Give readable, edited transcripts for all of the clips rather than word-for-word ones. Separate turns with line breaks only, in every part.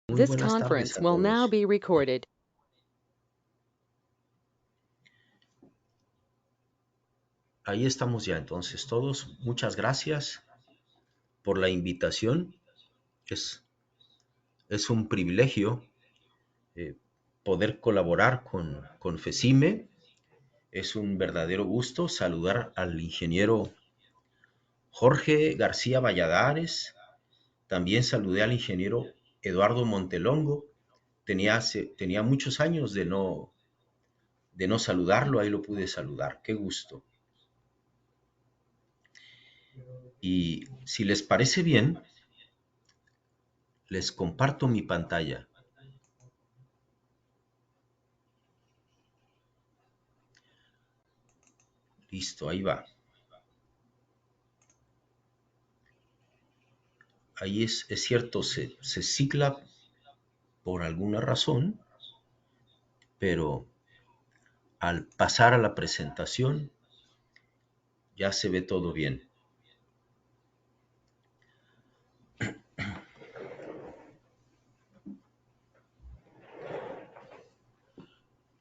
Muy
This
buenas tardes
conference
a
will now
todos.
be recorded.
Ahí estamos ya entonces todos. Muchas gracias por la invitación. Es, es un privilegio eh, poder colaborar con FECIME. Es un verdadero gusto saludar al ingeniero Jorge García Valladares. También saludé al ingeniero Eduardo Montelongo. Tenía muchos años de no saludarlo, ahí lo pude saludar. Qué gusto. Y si les parece bien, les comparto mi pantalla. Listo, ahí va. Ahí es cierto, se cicla por alguna razón, pero al pasar a la presentación ya se ve todo bien.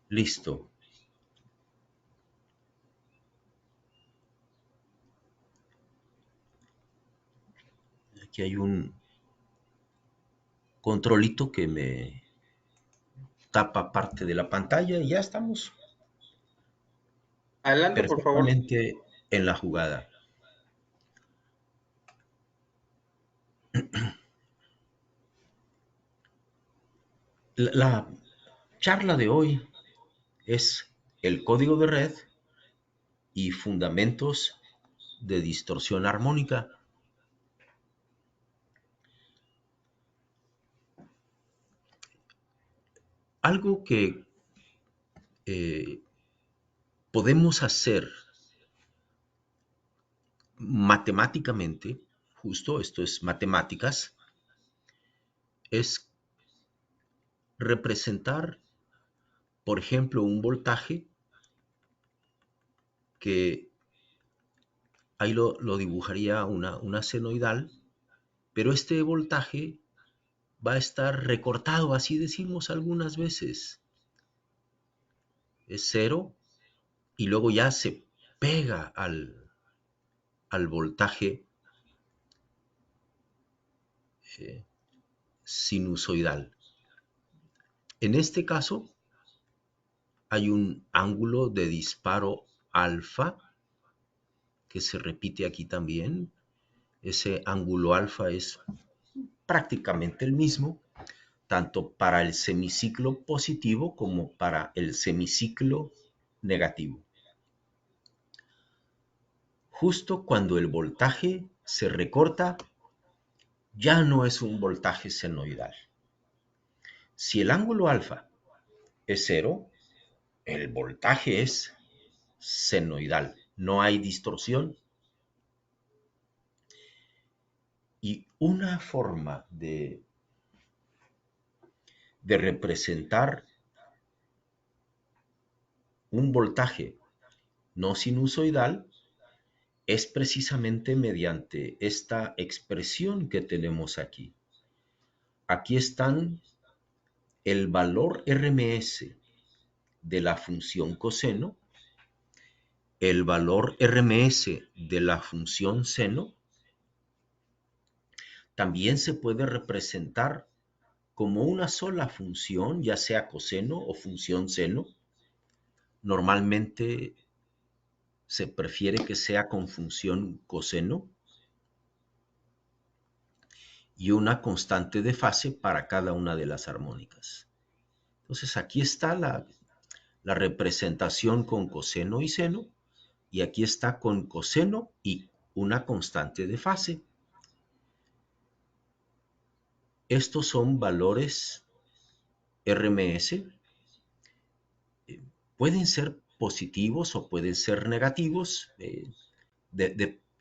Listo. Aquí hay un controlito que me tapa parte de la pantalla y ya estamos
Adelante, por favor.
perfectamente en la jugada. La charla de hoy es el código de red y fundamentos de distorsión armónica. Algo que eh, podemos hacer matemáticamente, justo esto es matemáticas, es representar, por ejemplo, un voltaje que ahí lo dibujaría una senoidal, pero este voltaje va a estar recortado, así decimos algunas veces. Es cero y luego ya se pega al voltaje eh, sinusoidal. En este caso hay un ángulo de disparo alfa que se repite aquí también. Ese ángulo alfa es prácticamente el mismo, tanto para el semiciclo positivo como para el semiciclo negativo. Justo cuando el voltaje se recorta, ya no es un voltaje senoidal. Si el ángulo alfa es cero, el voltaje es senoidal. No hay distorsión. Y una forma de representar un voltaje no sinusoidal es precisamente mediante esta expresión que tenemos aquí. Aquí están el valor RMS de la función coseno, el valor RMS de la función seno. También se puede representar como una sola función, ya sea coseno o función seno. Normalmente se prefiere que sea con función coseno y una constante de fase para cada una de las armónicas. Entonces aquí está la representación con coseno y seno, y aquí está con coseno y una constante de fase. Estos son valores RMS, pueden ser positivos o pueden ser negativos,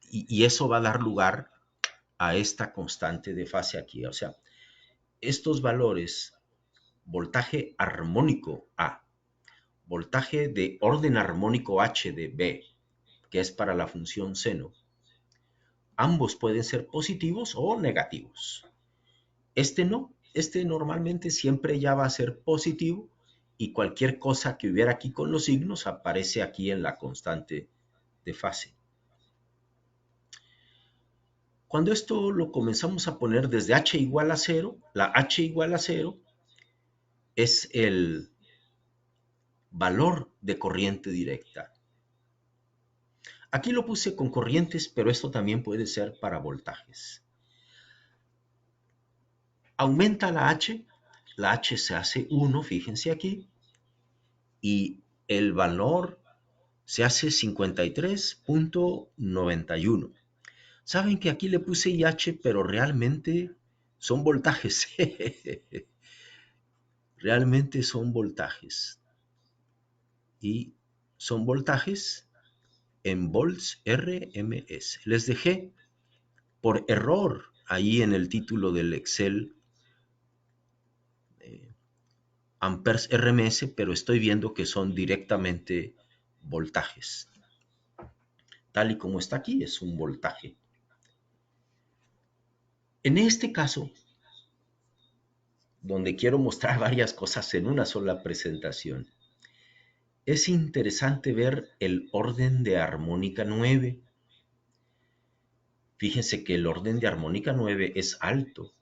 y eso va a dar lugar a esta constante de fase aquí. O sea, estos valores, voltaje armónico A, voltaje de orden armónico H de B, que es para la función seno, ambos pueden ser positivos o negativos. Este no, este normalmente siempre ya va a ser positivo y cualquier cosa que hubiera aquí con los signos aparece aquí en la constante de fase. Cuando esto lo comenzamos a poner desde h igual a 0, la h igual a 0 es el valor de corriente directa. Aquí lo puse con corrientes, pero esto también puede ser para voltajes. Aumenta la H se hace 1, fíjense aquí, y el valor se hace 53.91. Saben que aquí le puse IH, pero realmente son voltajes. Realmente son voltajes. Y son voltajes en volts RMS. Les dejé por error ahí en el título del Excel amperes RMS, pero estoy viendo que son directamente voltajes. Tal y como está aquí, es un voltaje. En este caso, donde quiero mostrar varias cosas en una sola presentación, es interesante ver el orden de armónica 9. Fíjense que el orden de armónica 9 es alto,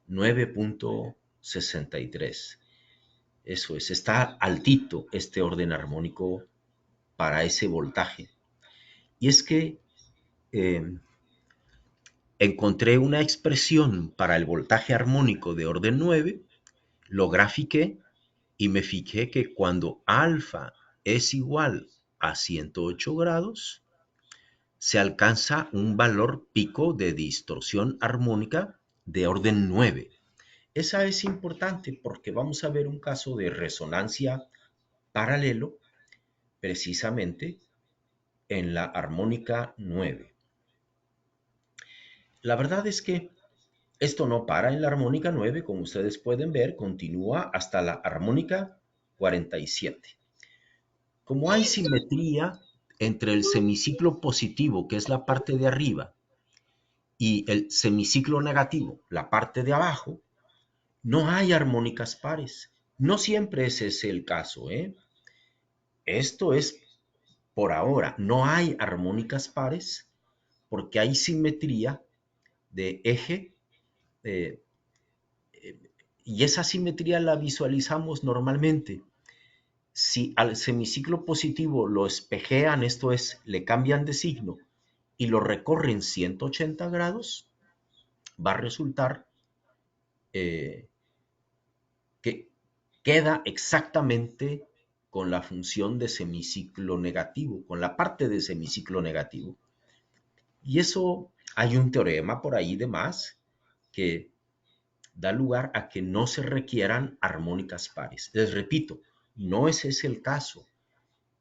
9.63. Eso es, está altito este orden armónico para ese voltaje. Y es que eh, encontré una expresión para el voltaje armónico de orden 9, lo grafiqué y me fijé que cuando alfa es igual a 108 grados, se alcanza un valor pico de distorsión armónica de orden 9. Esa es importante porque vamos a ver un caso de resonancia paralelo precisamente en la armónica 9. La verdad es que esto no para en la armónica 9, como ustedes pueden ver, continúa hasta la armónica 47. Como hay simetría entre el semiciclo positivo, que es la parte de arriba, y el semiciclo negativo, la parte de abajo, no hay armónicas pares. No siempre ese es el caso, ¿eh? Esto es por ahora. No hay armónicas pares porque hay simetría de eje eh, y esa simetría la visualizamos normalmente. Si al semiciclo positivo lo espejean, esto es, le cambian de signo y lo recorren 180 grados, va a resultar eh, que queda exactamente con la función de semiciclo negativo, con la parte de semiciclo negativo. Y eso hay un teorema por ahí de más que da lugar a que no se requieran armónicas pares. Les repito, no ese es el caso.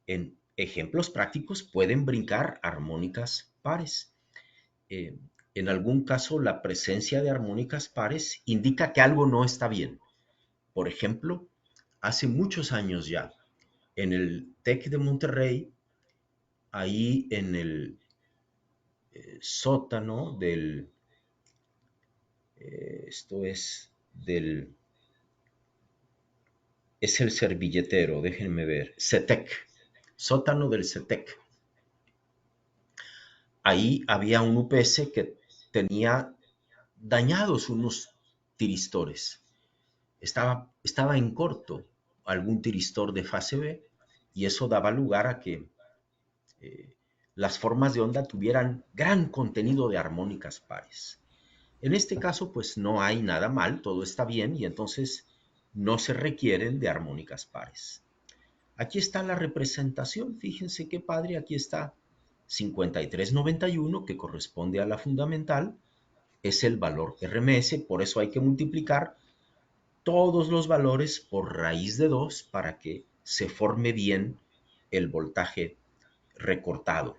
En ejemplos prácticos pueden brincar armónicas pares. Eh, en algún caso, la presencia de armónicas pares indica que algo no está bien. Por ejemplo, hace muchos años ya, en el TEC de Monterrey, ahí en el sótano del, esto es el servilletero, déjenme ver, CETEC, sótano del CETEC. Ahí había un UPS que tenía dañados unos tiristores. Estaba en corto algún tiristor de fase B y eso daba lugar a que las formas de onda tuvieran gran contenido de armónicas pares. En este caso, pues no hay nada mal, todo está bien y entonces no se requieren de armónicas pares. Aquí está la representación, fíjense qué padre, aquí está 5391 que corresponde a la fundamental, es el valor RMS, por eso hay que multiplicar todos los valores por raíz de 2 para que se forme bien el voltaje recortado.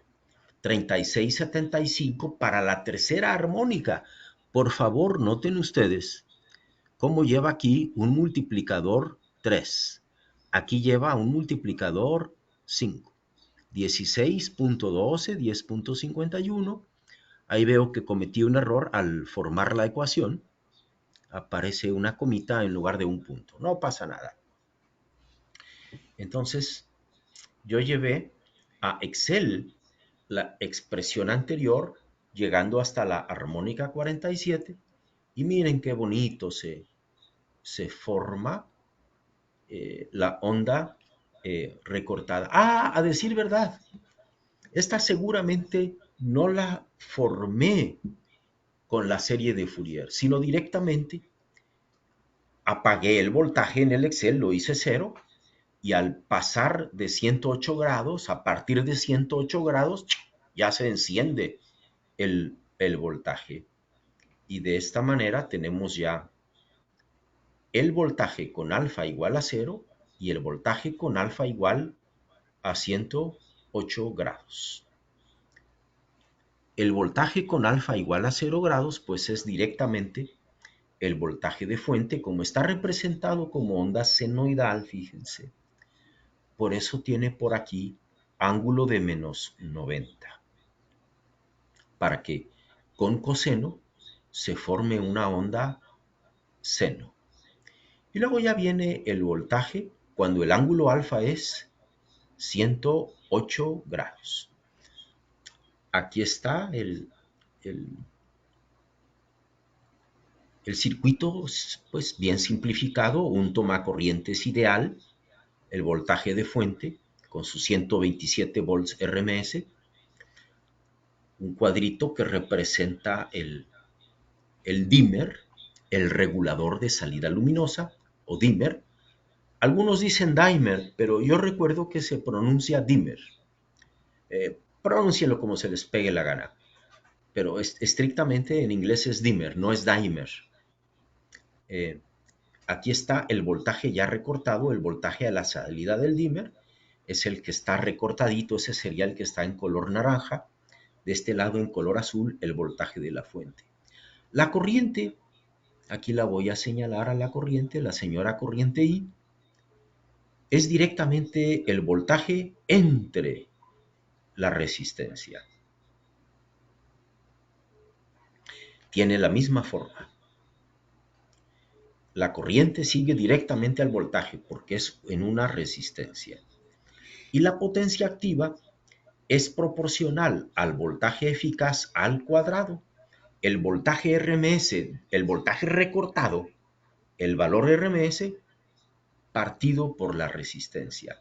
3675 para la tercera armónica. Por favor, noten ustedes cómo lleva aquí un multiplicador 3. Aquí lleva un multiplicador 5. 16.12, 10.51. Ahí veo que cometí un error al formar la ecuación. aparece una comita en lugar de un punto. No pasa nada. Entonces, yo llevé a Excel la expresión anterior, llegando hasta la armónica 47, y miren qué bonito se forma la onda recortada. A decir verdad, esta seguramente no la formé con la serie de Fourier, sino directamente apagué el voltaje en el Excel, lo hice cero, y al pasar de 108 grados, a partir de 108 grados, ya se enciende el voltaje. Y de esta manera tenemos ya el voltaje con alfa igual a cero y el voltaje con alfa igual a 108 grados. El voltaje con alfa igual a 0 grados, pues es directamente el voltaje de fuente, como está representado como onda senoidal, fíjense. Por eso tiene por aquí ángulo de menos 90, para que con coseno se forme una onda seno. Y luego ya viene el voltaje cuando el ángulo alfa es 108 grados. Aquí está el circuito, pues bien simplificado, un tomacorrientes ideal, el voltaje de fuente con sus 127 volts RMS, un cuadrito que representa el dimmer, el regulador de salida luminosa, o dimmer. Algunos dicen dimer, pero yo recuerdo que se pronuncia dimmer. Pronúncienlo como se les pegue la gana, pero estrictamente en inglés es dimmer, no es dimer. Eh, Aquí está el voltaje ya recortado, el voltaje a la salida del dimmer, es el que está recortadito, ese sería el que está en color naranja. De este lado en color azul, el voltaje de la fuente. La corriente, aquí la voy a señalar a la corriente, la señora corriente I, es directamente el voltaje entre la resistencia. Tiene la misma forma. La corriente sigue directamente al voltaje porque es en una resistencia. Y la potencia activa es proporcional al voltaje eficaz al cuadrado. El voltaje RMS, el voltaje recortado, el valor RMS partido por la resistencia.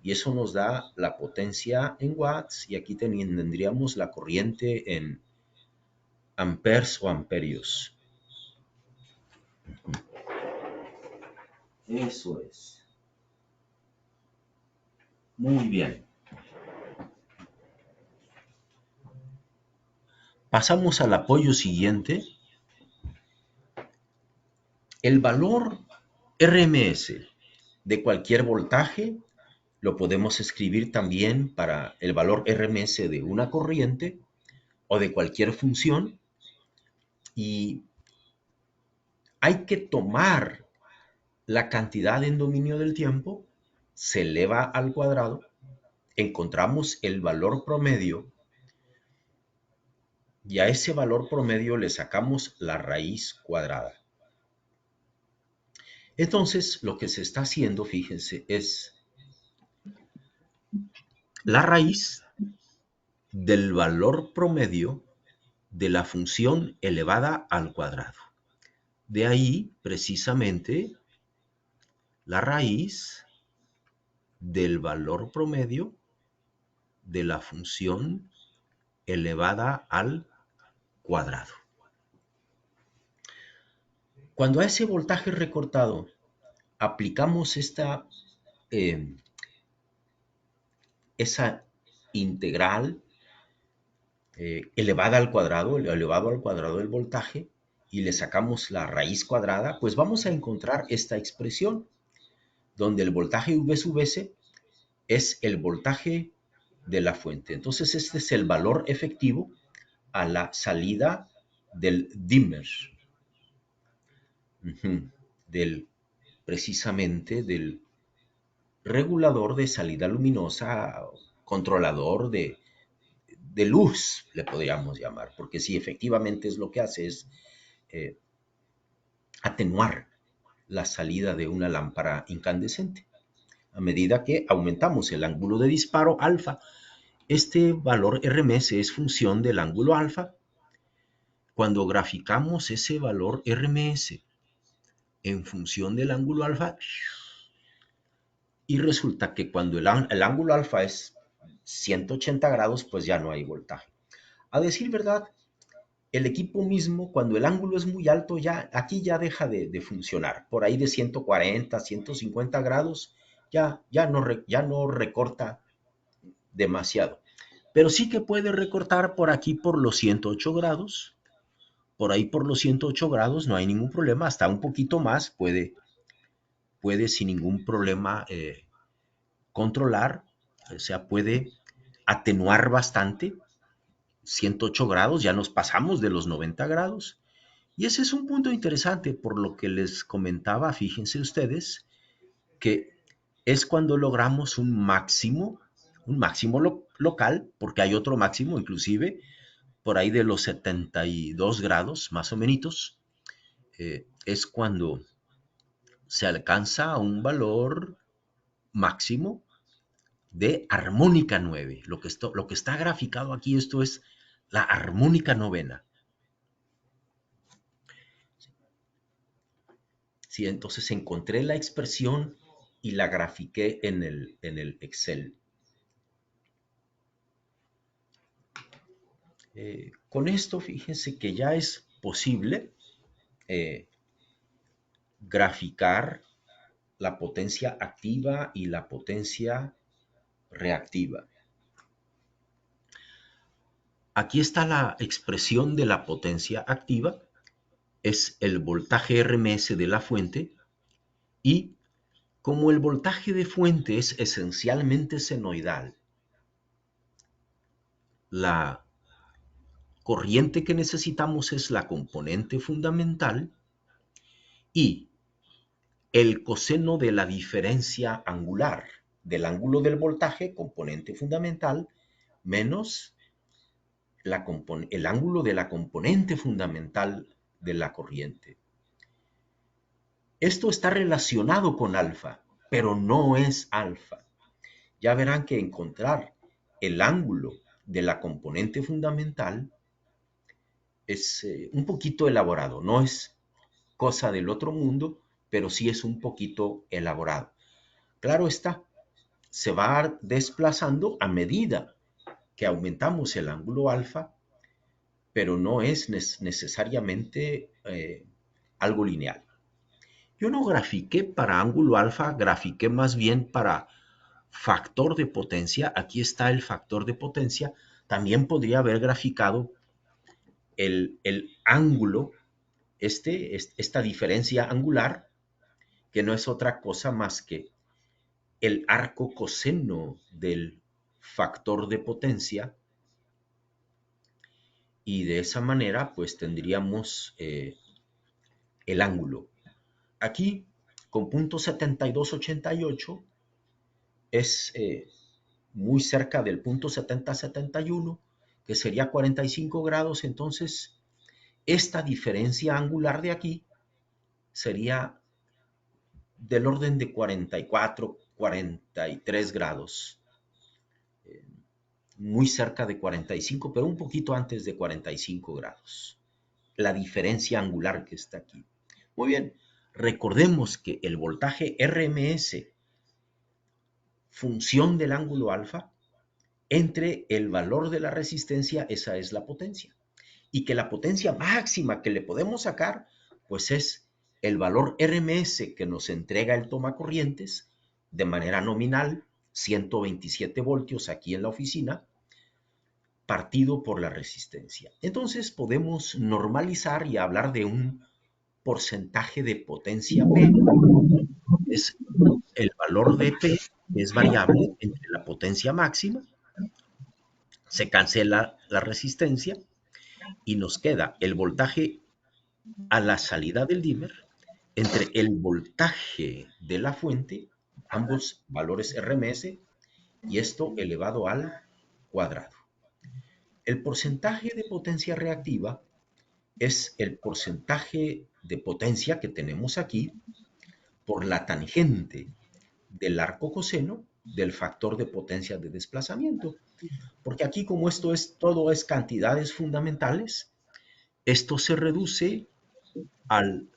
Y eso nos da la potencia en watts, y aquí tendríamos la corriente en amperes o amperios. Eso es. Muy bien. Pasamos al apoyo siguiente. El valor RMS de cualquier voltaje lo podemos escribir también para el valor RMS de una corriente o de cualquier función, y hay que tomar la cantidad en dominio del tiempo, se eleva al cuadrado, encontramos el valor promedio y a ese valor promedio le sacamos la raíz cuadrada. Entonces, lo que se está haciendo, fíjense, es la raíz del valor promedio de la función elevada al cuadrado. De ahí, precisamente, la raíz del valor promedio de la función elevada al cuadrado. Cuando a ese voltaje recortado aplicamos esa integral elevada al cuadrado, elevado al cuadrado del voltaje, y le sacamos la raíz cuadrada, pues vamos a encontrar esta expresión, donde el voltaje V sub S es el voltaje de la fuente. Entonces este es el valor efectivo a la salida del dimmer, precisamente del regulador de salida luminosa, controlador de luz, le podríamos llamar, porque sí, efectivamente es lo que hace, es atenuar la salida de una lámpara incandescente. A medida que aumentamos el ángulo de disparo alfa, este valor RMS es función del ángulo alfa. Cuando graficamos ese valor RMS en función del ángulo alfa, y resulta que cuando el ángulo alfa es 180 grados, pues ya no hay voltaje. A decir verdad, el equipo mismo, cuando el ángulo es muy alto, ya aquí ya deja de funcionar. Por ahí de 140, 150 grados, ya no recorta demasiado. Pero sí que puede recortar por aquí por los 108 grados. Por ahí por los 108 grados no hay ningún problema. Hasta un poquito más puede sin ningún problema controlar. O sea, puede atenuar bastante. 108 grados, ya nos pasamos de los 90 grados. Y ese es un punto interesante, por lo que les comentaba, fíjense ustedes, que es cuando logramos un máximo local, porque hay otro máximo inclusive, por ahí de los 72 grados, más o menos, es cuando se alcanza un valor máximo de armónica 9. Lo que está graficado aquí, esto es la armónica novena. Sí, entonces encontré la expresión y la grafiqué en el Excel. Con esto, fíjense que ya es posible eh, graficar la potencia activa y la potencia reactiva. Aquí está la expresión de la potencia activa, es el voltaje RMS de la fuente, y como el voltaje de fuente es esencialmente senoidal, la corriente que necesitamos es la componente fundamental y el coseno de la diferencia angular del ángulo del voltaje, componente fundamental, menos el ángulo de la componente fundamental de la corriente. Esto está relacionado con alfa, pero no es alfa. Ya verán que encontrar el ángulo de la componente fundamental es un poquito elaborado, no es cosa del otro mundo, pero sí es un poquito elaborado. Claro está, se va desplazando a medida que aumentamos el ángulo alfa, pero no es necesariamente algo lineal. Yo no grafiqué para ángulo alfa, grafiqué más bien para factor de potencia. Aquí está el factor de potencia. También podría haber graficado el ángulo, esta diferencia angular, que no es otra cosa más que el arco coseno del factor de potencia, y de esa manera pues tendríamos el ángulo. Aquí con punto 7288 es muy cerca del punto 7071, que sería 45 grados. Entonces esta diferencia angular de aquí sería del orden de 44, 43 grados, muy cerca de 45, pero un poquito antes de 45 grados. La diferencia angular que está aquí. Muy bien, recordemos que el voltaje RMS, función del ángulo alfa, entre el valor de la resistencia, esa es la potencia. Y que la potencia máxima que le podemos sacar, pues es el valor RMS que nos entrega el tomacorrientes de manera nominal, 127 voltios aquí en la oficina, partido por la resistencia. Entonces podemos normalizar y hablar de un porcentaje de potencia P. Es el valor de P, es variable entre la potencia máxima, se cancela la resistencia y nos queda el voltaje a la salida del dimmer entre el voltaje de la fuente, ambos valores RMS, y esto elevado al cuadrado. El porcentaje de potencia reactiva es el porcentaje de potencia que tenemos aquí por la tangente del arco coseno del factor de potencia de desplazamiento. Porque aquí como esto es todo es cantidades fundamentales, esto se reduce al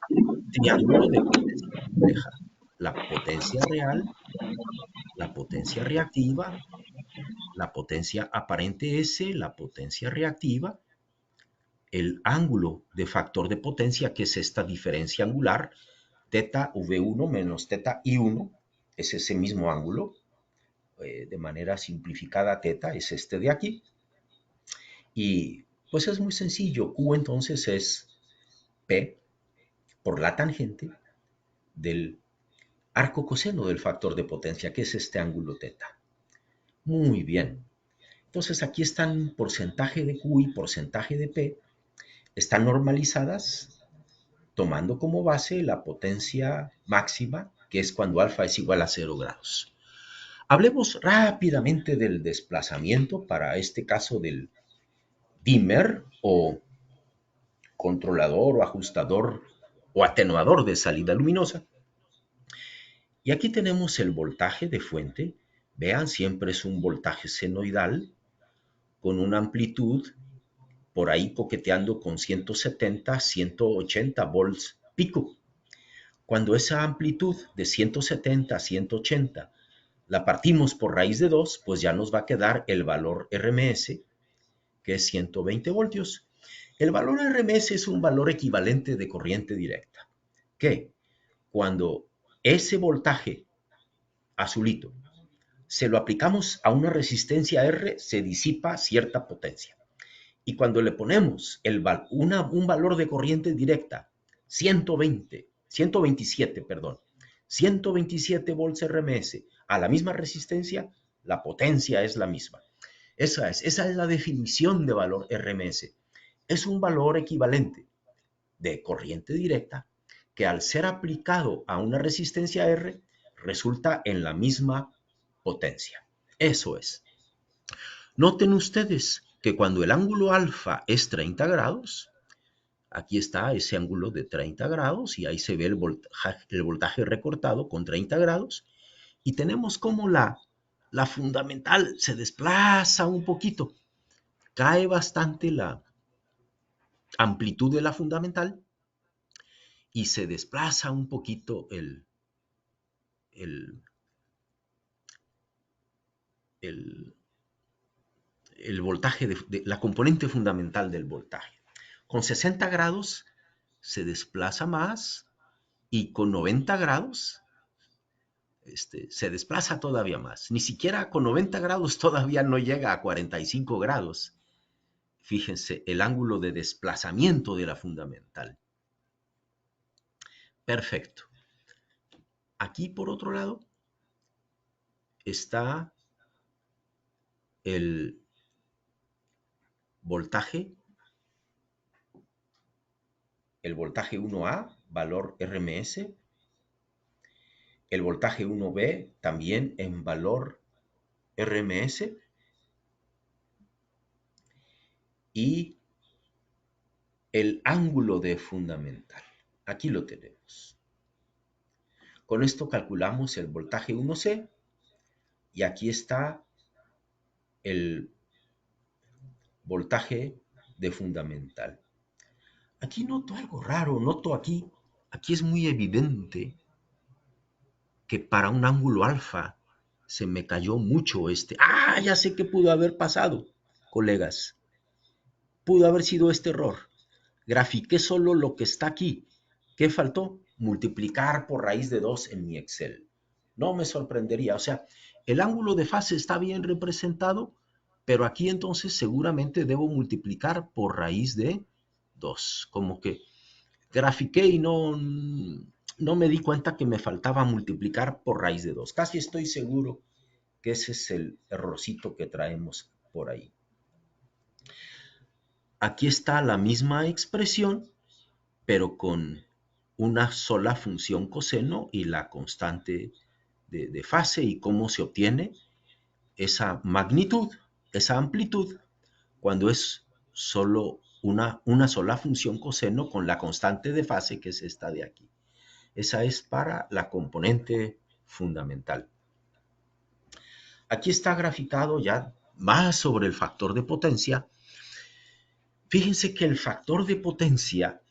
triángulo de potencia compleja. La potencia real, la potencia reactiva, la potencia aparente S, la potencia reactiva, el ángulo de factor de potencia, que es esta diferencia angular, teta V1 menos teta I1, es ese mismo ángulo, de manera simplificada teta es este de aquí, y pues es muy sencillo, Q entonces es P por la tangente del arco coseno del factor de potencia, que es este ángulo teta. Muy bien. Entonces aquí están porcentaje de Q y porcentaje de P, están normalizadas tomando como base la potencia máxima, que es cuando alfa es igual a 0 grados. Hablemos rápidamente del desplazamiento para este caso del dimmer o controlador o ajustador o atenuador de salida luminosa. Y aquí tenemos el voltaje de fuente. Vean, siempre es un voltaje senoidal con una amplitud por ahí coqueteando con 170, 180 volts pico. Cuando esa amplitud de 170 a 180 la partimos por raíz de 2, pues ya nos va a quedar el valor RMS, que es 120 voltios. El valor RMS es un valor equivalente de corriente directa, que cuando ese voltaje azulito se lo aplicamos a una resistencia R, se disipa cierta potencia. Y cuando le ponemos un valor de corriente directa, 127 volts RMS, a la misma resistencia, la potencia es la misma. Esa es la definición de valor RMS. Es un valor equivalente de corriente directa que al ser aplicado a una resistencia R resulta en la misma potencia. Eso es. Noten ustedes que cuando el ángulo alfa es 30 grados, aquí está ese ángulo de 30 grados y ahí se ve el voltaje recortado con 30 grados y tenemos como la fundamental se desplaza un poquito, cae bastante la amplitud de la fundamental y se desplaza un poquito el, el, el voltaje, la componente fundamental del voltaje. Con 60 grados se desplaza más y con 90 grados se desplaza todavía más. Ni siquiera con 90 grados todavía no llega a 45 grados. Fíjense el ángulo de desplazamiento de la fundamental. Perfecto. Aquí por otro lado está el voltaje, el voltaje 1A, valor RMS, el voltaje 1B también en valor RMS y el ángulo de fundamental. Aquí lo tenemos. Con esto calculamos el voltaje 1C y aquí está el voltaje de fundamental. Aquí noto algo raro, aquí es muy evidente que para un ángulo alfa se me cayó mucho este. Ah, ya sé qué pudo haber pasado, colegas. Pudo haber sido este error. Grafiqué solo lo que está aquí. ¿Qué faltó? Multiplicar por raíz de 2 en mi Excel. No me sorprendería. O sea, el ángulo de fase está bien representado, pero aquí entonces seguramente debo multiplicar por raíz de 2. Como que grafiqué y no me di cuenta que me faltaba multiplicar por raíz de 2. Casi estoy seguro que ese es el errorcito que traemos por ahí. Aquí está la misma expresión, pero con una sola función coseno y la constante de fase y cómo se obtiene esa magnitud, esa amplitud, cuando es solo una sola función coseno con la constante de fase, que es esta de aquí. Esa es para la componente fundamental. Aquí está graficado ya más sobre el factor de potencia. Fíjense que el factor de potencia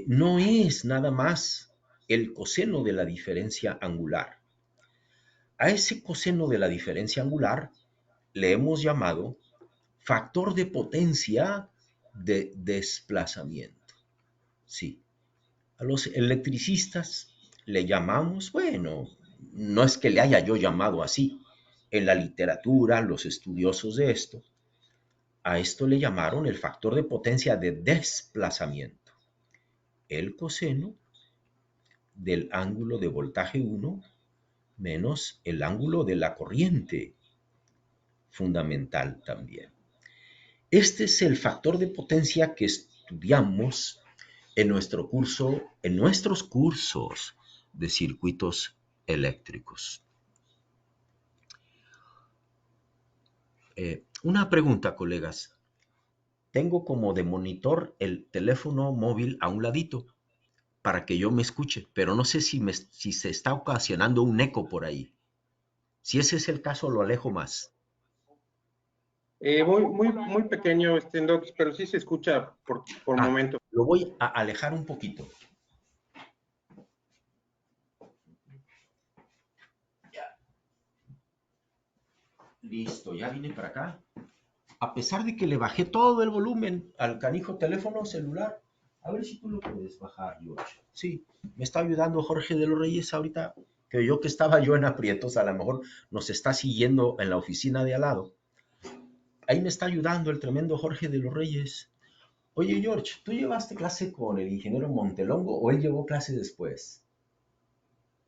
no es nada más el coseno de la diferencia angular. A ese coseno de la diferencia angular le hemos llamado factor de potencia de desplazamiento. Sí, a los electricistas le llamamos, bueno, no es que le haya yo llamado así, en la literatura, los estudiosos de esto, a esto le llamaron el factor de potencia de desplazamiento, el coseno del ángulo de voltaje 1 menos el ángulo de la corriente fundamental también. Este es el factor de potencia que estudiamos en nuestros cursos de circuitos eléctricos. Una pregunta, colegas. Tengo como de monitor el teléfono móvil a un ladito para que yo me escuche, pero no sé si se está ocasionando un eco por ahí. Si ese es el caso, lo alejo más.
Muy pequeño, Docs, pero sí se escucha por momentos.
Lo voy a alejar un poquito. Ya. Listo, ya vine para acá. A pesar de que le bajé todo el volumen al canijo teléfono celular. A ver si tú lo puedes bajar, George. Sí, me está ayudando Jorge de los Reyes ahorita. Que estaba yo en aprietos, a lo mejor nos está siguiendo en la oficina de al lado. Ahí me está ayudando el tremendo Jorge de los Reyes. Oye, George, ¿tú llevaste clase con el ingeniero Montelongo o él llevó clase después?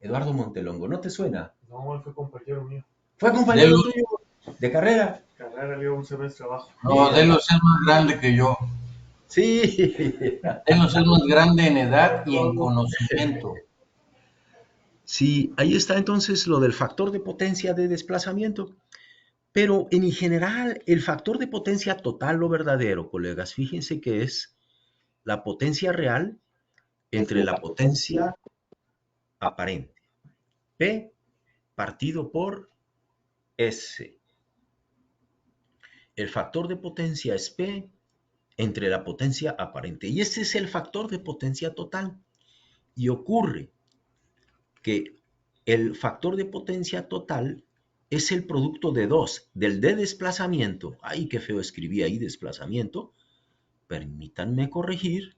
Eduardo Montelongo, ¿no te suena?
No, él fue compañero mío.
¿Fue compañero tuyo de carrera?
Carrera, llevo un semestre abajo.
No, Delos es más grande que yo.
Sí.
Delos es más grande en edad y en conocimiento.
Sí, ahí está entonces lo del factor de potencia de desplazamiento. Pero en general, el factor de potencia total o verdadero, colegas, fíjense que es la potencia real entre la potencia aparente. P partido por S. El factor de potencia es P entre la potencia aparente. Y este es el factor de potencia total. Y ocurre que el factor de potencia total es el producto de dos, del de desplazamiento. Ay, qué feo escribí ahí desplazamiento. Permítanme corregir.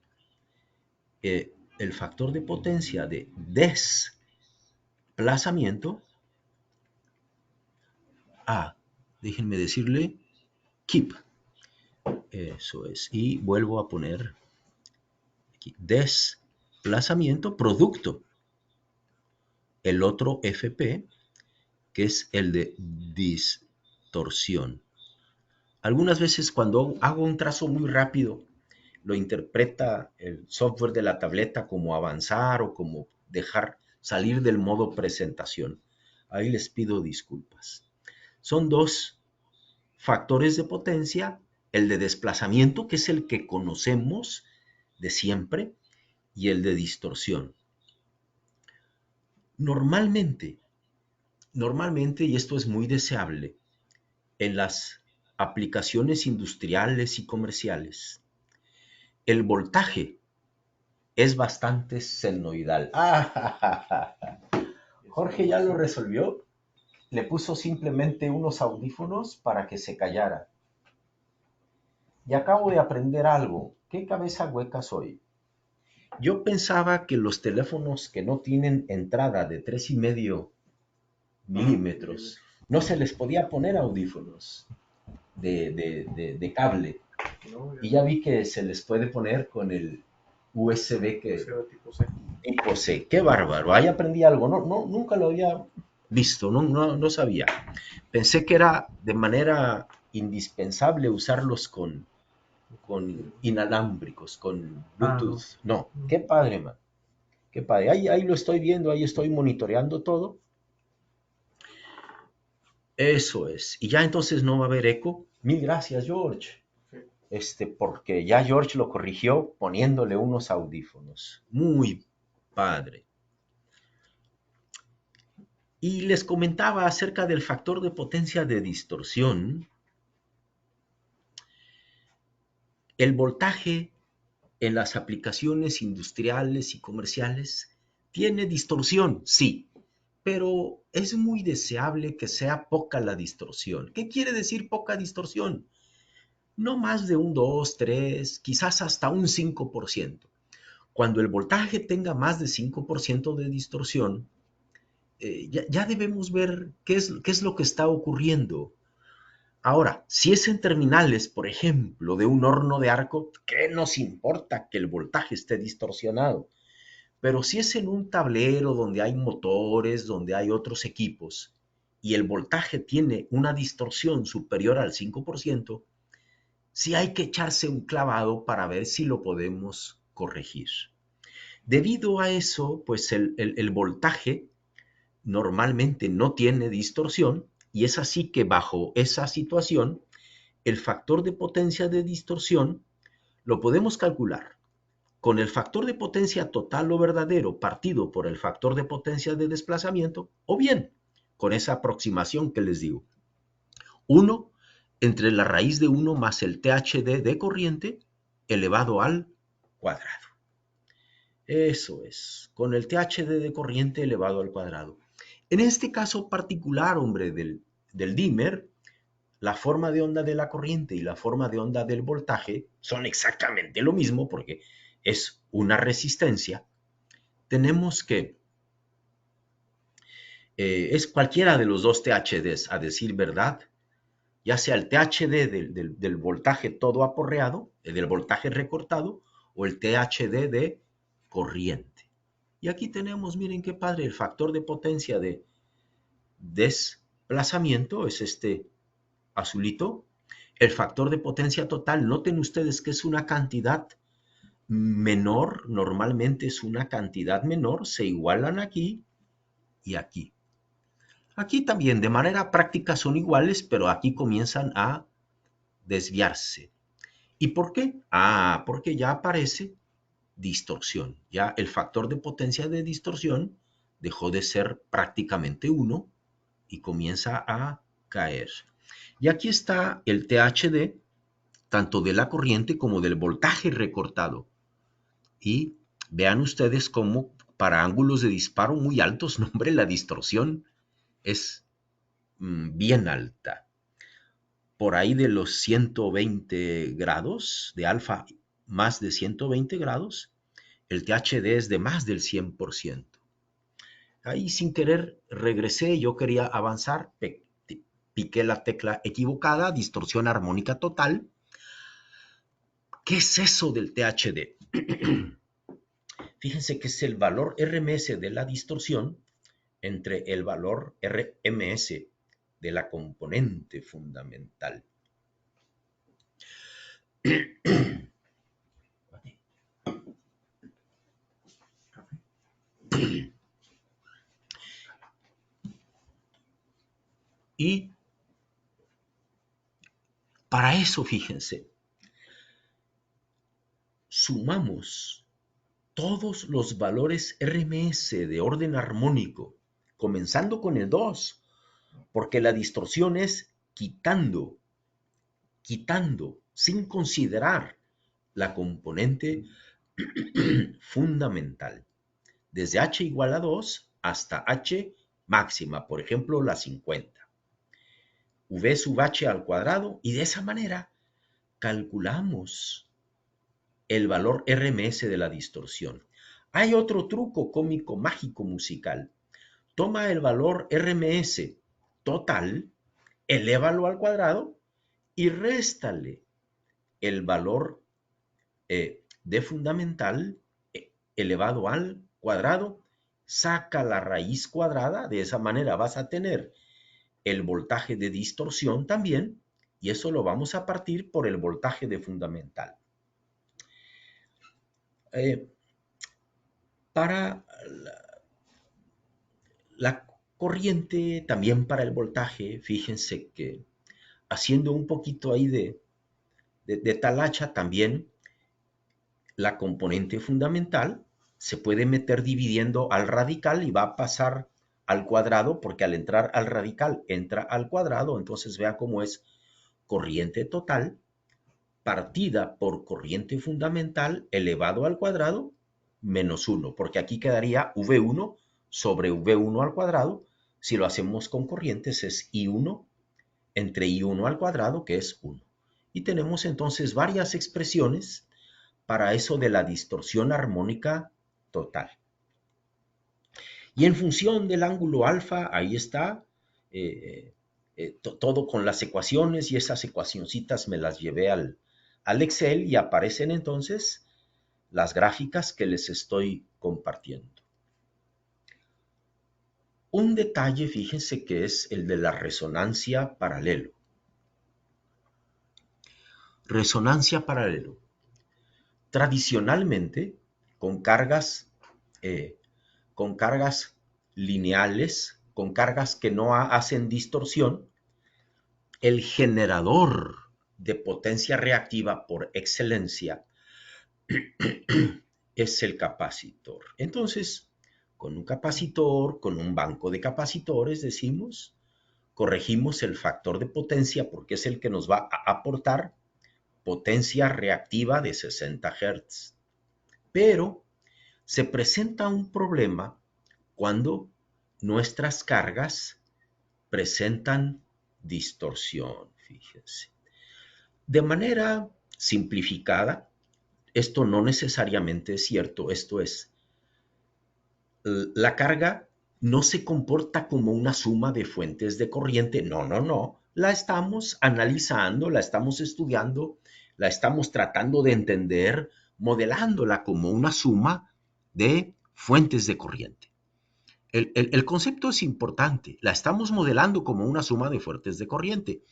El factor de potencia de desplazamiento. Déjenme decirle keep. Eso es. Y vuelvo a poner aquí, desplazamiento, producto. El otro FP, que es el de distorsión. Algunas veces cuando hago un trazo muy rápido, lo interpreta el software de la tableta como avanzar o como dejar salir del modo presentación. Ahí les pido disculpas. Son dos factores de potencia, el de desplazamiento, que es el que conocemos de siempre, y el de distorsión. Normalmente, y esto es muy deseable, en las aplicaciones industriales y comerciales, el voltaje es bastante senoidal. Jorge ya lo resolvió. Le puso simplemente unos audífonos para que se callara. Y acabo de aprender algo. ¿Qué cabeza hueca soy? Yo pensaba que los teléfonos que no tienen entrada de 3,5 milímetros no se les podía poner audífonos de cable. Y ya vi que se les puede poner con el USB tipo C. Qué bárbaro. Ahí aprendí algo. No, nunca lo había visto. No sabía. Pensé que era de manera indispensable usarlos con inalámbricos, con Bluetooth. No, qué padre, man. Qué padre. Ahí lo estoy viendo, ahí estoy monitoreando todo. Eso es. Y ya entonces no va a haber eco. Mil gracias, George. porque ya George lo corrigió poniéndole unos audífonos. Muy padre. Y les comentaba acerca del factor de potencia de distorsión. El voltaje en las aplicaciones industriales y comerciales tiene distorsión, sí, pero es muy deseable que sea poca la distorsión. ¿Qué quiere decir poca distorsión? No más de un 2, 3, quizás hasta un 5%. Cuando el voltaje tenga más de 5% de distorsión, ya debemos ver qué es lo que está ocurriendo. Ahora, si es en terminales, por ejemplo, de un horno de arco, ¿qué nos importa que el voltaje esté distorsionado? Pero si es en un tablero donde hay motores, donde hay otros equipos, y el voltaje tiene una distorsión superior al 5%, sí hay que echarse un clavado para ver si lo podemos corregir. Debido a eso, pues el voltaje normalmente no tiene distorsión y es así que bajo esa situación, el factor de potencia de distorsión lo podemos calcular con el factor de potencia total o verdadero partido por el factor de potencia de desplazamiento o bien con esa aproximación que les digo. 1 entre la raíz de 1 más el THD de corriente elevado al cuadrado. Eso es, con el THD de corriente elevado al cuadrado. En este caso particular, hombre, del dimmer, la forma de onda de la corriente y la forma de onda del voltaje son exactamente lo mismo porque es una resistencia. Tenemos que, es cualquiera de los dos THDs, a decir verdad, ya sea el THD del voltaje todo aporreado, del voltaje recortado, o el THD de corriente. Y aquí tenemos, miren qué padre, el factor de potencia de desplazamiento es este azulito. El factor de potencia total, noten ustedes que es una cantidad menor, normalmente es una cantidad menor, se igualan aquí y aquí. Aquí también de manera práctica son iguales, pero aquí comienzan a desviarse. ¿Y por qué? Porque ya aparece distorsión. Ya el factor de potencia de distorsión dejó de ser prácticamente 1 y comienza a caer. Y aquí está el THD, tanto de la corriente como del voltaje recortado. Y vean ustedes cómo para ángulos de disparo muy altos, no, hombre, la distorsión es bien alta. Por ahí de los 120 grados de alfa, más de 120 grados, el THD es de más del 100%. Ahí sin querer regresé, yo quería avanzar, piqué la tecla equivocada, distorsión armónica total. ¿Qué es eso del THD? Fíjense que es el valor RMS de la distorsión entre el valor RMS de la componente fundamental. Y para eso, fíjense, sumamos todos los valores RMS de orden armónico, comenzando con el 2, porque la distorsión es quitando, sin considerar la componente fundamental, desde h igual a 2 hasta h máxima, por ejemplo, la 50. V sub h al cuadrado, y de esa manera calculamos el valor RMS de la distorsión. Hay otro truco cómico, mágico, musical. Toma el valor RMS total, elévalo al cuadrado y réstale el valor de fundamental elevado al cuadrado, saca la raíz cuadrada, de esa manera vas a tener el voltaje de distorsión también, y eso lo vamos a partir por el voltaje de fundamental. Para la corriente, también para el voltaje, fíjense que haciendo un poquito ahí de talacha también la componente fundamental se puede meter dividiendo al radical y va a pasar al cuadrado, porque al entrar al radical entra al cuadrado. Entonces vean cómo es corriente total partida por corriente fundamental elevado al cuadrado menos 1, porque aquí quedaría V1 sobre V1 al cuadrado. Si lo hacemos con corrientes es I1 entre I1 al cuadrado, que es 1. Y tenemos entonces varias expresiones para eso de la distorsión armónica total. Y en función del ángulo alfa, ahí está, todo con las ecuaciones, y esas ecuacioncitas me las llevé al Excel y aparecen entonces las gráficas que les estoy compartiendo. Un detalle, fíjense, que es el de la resonancia paralelo. Resonancia paralelo. Tradicionalmente, con cargas lineales, con cargas que no hacen distorsión, el generador de potencia reactiva por excelencia es el capacitor. Entonces, con un capacitor, con un banco de capacitores, decimos, corregimos el factor de potencia porque es el que nos va a aportar potencia reactiva de 60 Hz. Pero se presenta un problema cuando nuestras cargas presentan distorsión, fíjense. De manera simplificada, esto no necesariamente es cierto. Esto es, la carga no se comporta como una suma de fuentes de corriente. No. La estamos analizando, la estamos estudiando, la estamos tratando de entender, modelándola como una suma de fuentes de corriente. El concepto es importante. La estamos modelando como una suma de fuentes de corriente.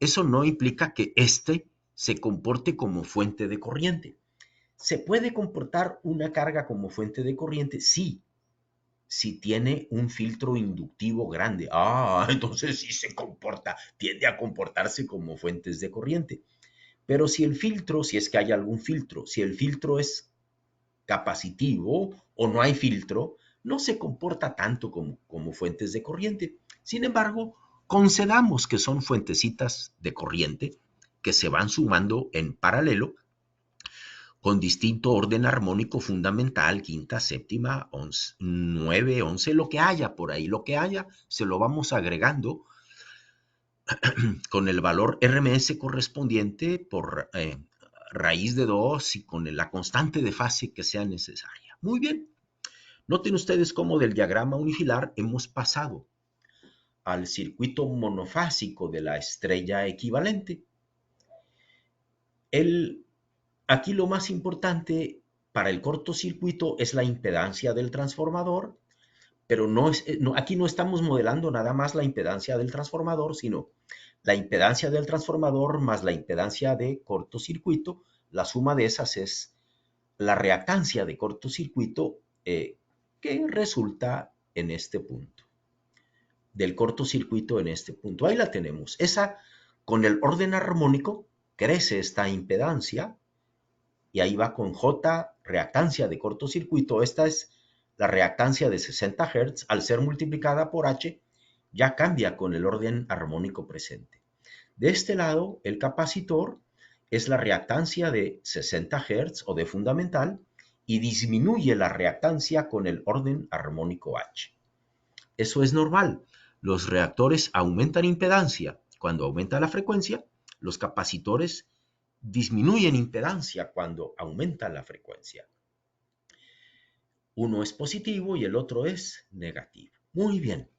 Eso no implica que éste se comporte como fuente de corriente. ¿Se puede comportar una carga como fuente de corriente? Sí, si tiene un filtro inductivo grande. Entonces sí se comporta, tiende a comportarse como fuentes de corriente. Pero si el filtro, si es que hay algún filtro, si el filtro es capacitivo o no hay filtro, no se comporta tanto como fuentes de corriente. Sin embargo, concedamos que son fuentecitas de corriente que se van sumando en paralelo con distinto orden armónico fundamental, quinta, séptima, 11, 9, 11, lo que haya por ahí, lo que haya, se lo vamos agregando con el valor RMS correspondiente por raíz de 2 y con la constante de fase que sea necesaria. Muy bien. Noten ustedes cómo del diagrama unifilar hemos pasado al circuito monofásico de la estrella equivalente. Aquí lo más importante para el cortocircuito es la impedancia del transformador, pero aquí no estamos modelando nada más la impedancia del transformador, sino la impedancia del transformador más la impedancia de cortocircuito. La suma de esas es la reactancia de cortocircuito que resulta en este punto, del cortocircuito en este punto. Ahí la tenemos. Esa, con el orden armónico, crece esta impedancia y ahí va con J, reactancia de cortocircuito. Esta es la reactancia de 60 Hz. Al ser multiplicada por H, ya cambia con el orden armónico presente. De este lado, el capacitor es la reactancia de 60 Hz o de fundamental y disminuye la reactancia con el orden armónico H. Eso es normal. Los reactores aumentan impedancia cuando aumenta la frecuencia. Los capacitores disminuyen impedancia cuando aumenta la frecuencia. Uno es positivo y el otro es negativo. Muy bien.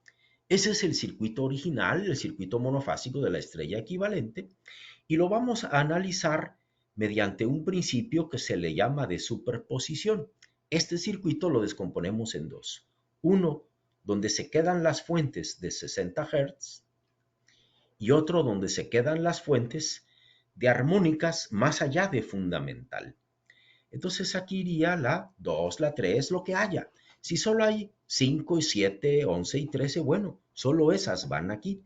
Ese es el circuito original, el circuito monofásico de la estrella equivalente, y lo vamos a analizar mediante un principio que se le llama de superposición. Este circuito lo descomponemos en dos. Uno, donde se quedan las fuentes de 60 Hz, y otro donde se quedan las fuentes de armónicas más allá de fundamental. Entonces aquí iría la 2, la 3, lo que haya. Si solo hay 5 y 7, 11 y 13, bueno, solo esas van aquí.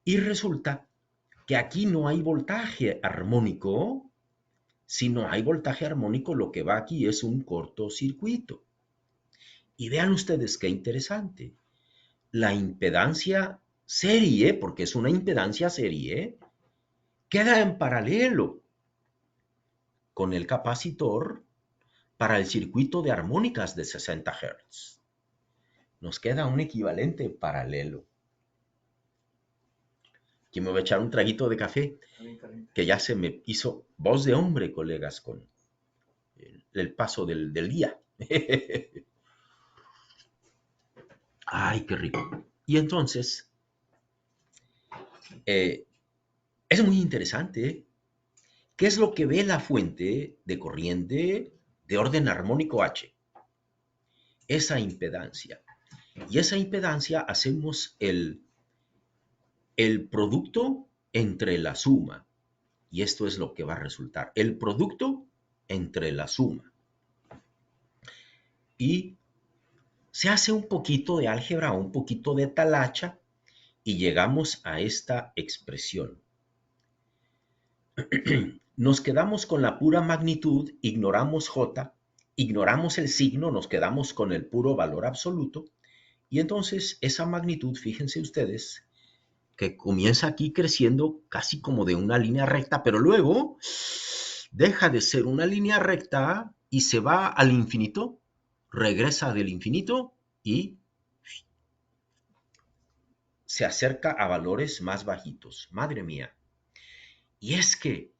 Y resulta que aquí no hay voltaje armónico. Si no hay voltaje armónico, lo que va aquí es un cortocircuito. Y vean ustedes qué interesante. La impedancia serie, porque es una impedancia serie, queda en paralelo con el capacitor para el circuito de armónicas de 60 Hz. Nos queda un equivalente paralelo. Aquí me voy a echar un traguito de café, que ya se me hizo voz de hombre, colegas, con el paso del día. Ay, qué rico. Y entonces, es muy interesante. ¿Qué es lo que ve la fuente de corriente de orden armónico H? Esa impedancia. Y esa impedancia hacemos el producto entre la suma. Y esto es lo que va a resultar. El producto entre la suma. Y se hace un poquito de álgebra, un poquito de talacha, y llegamos a esta expresión. Nos quedamos con la pura magnitud, ignoramos J, ignoramos el signo, nos quedamos con el puro valor absoluto, y entonces esa magnitud, fíjense ustedes, que comienza aquí creciendo casi como de una línea recta, pero luego deja de ser una línea recta y se va al infinito, regresa del infinito y se acerca a valores más bajitos. Madre mía. Y es que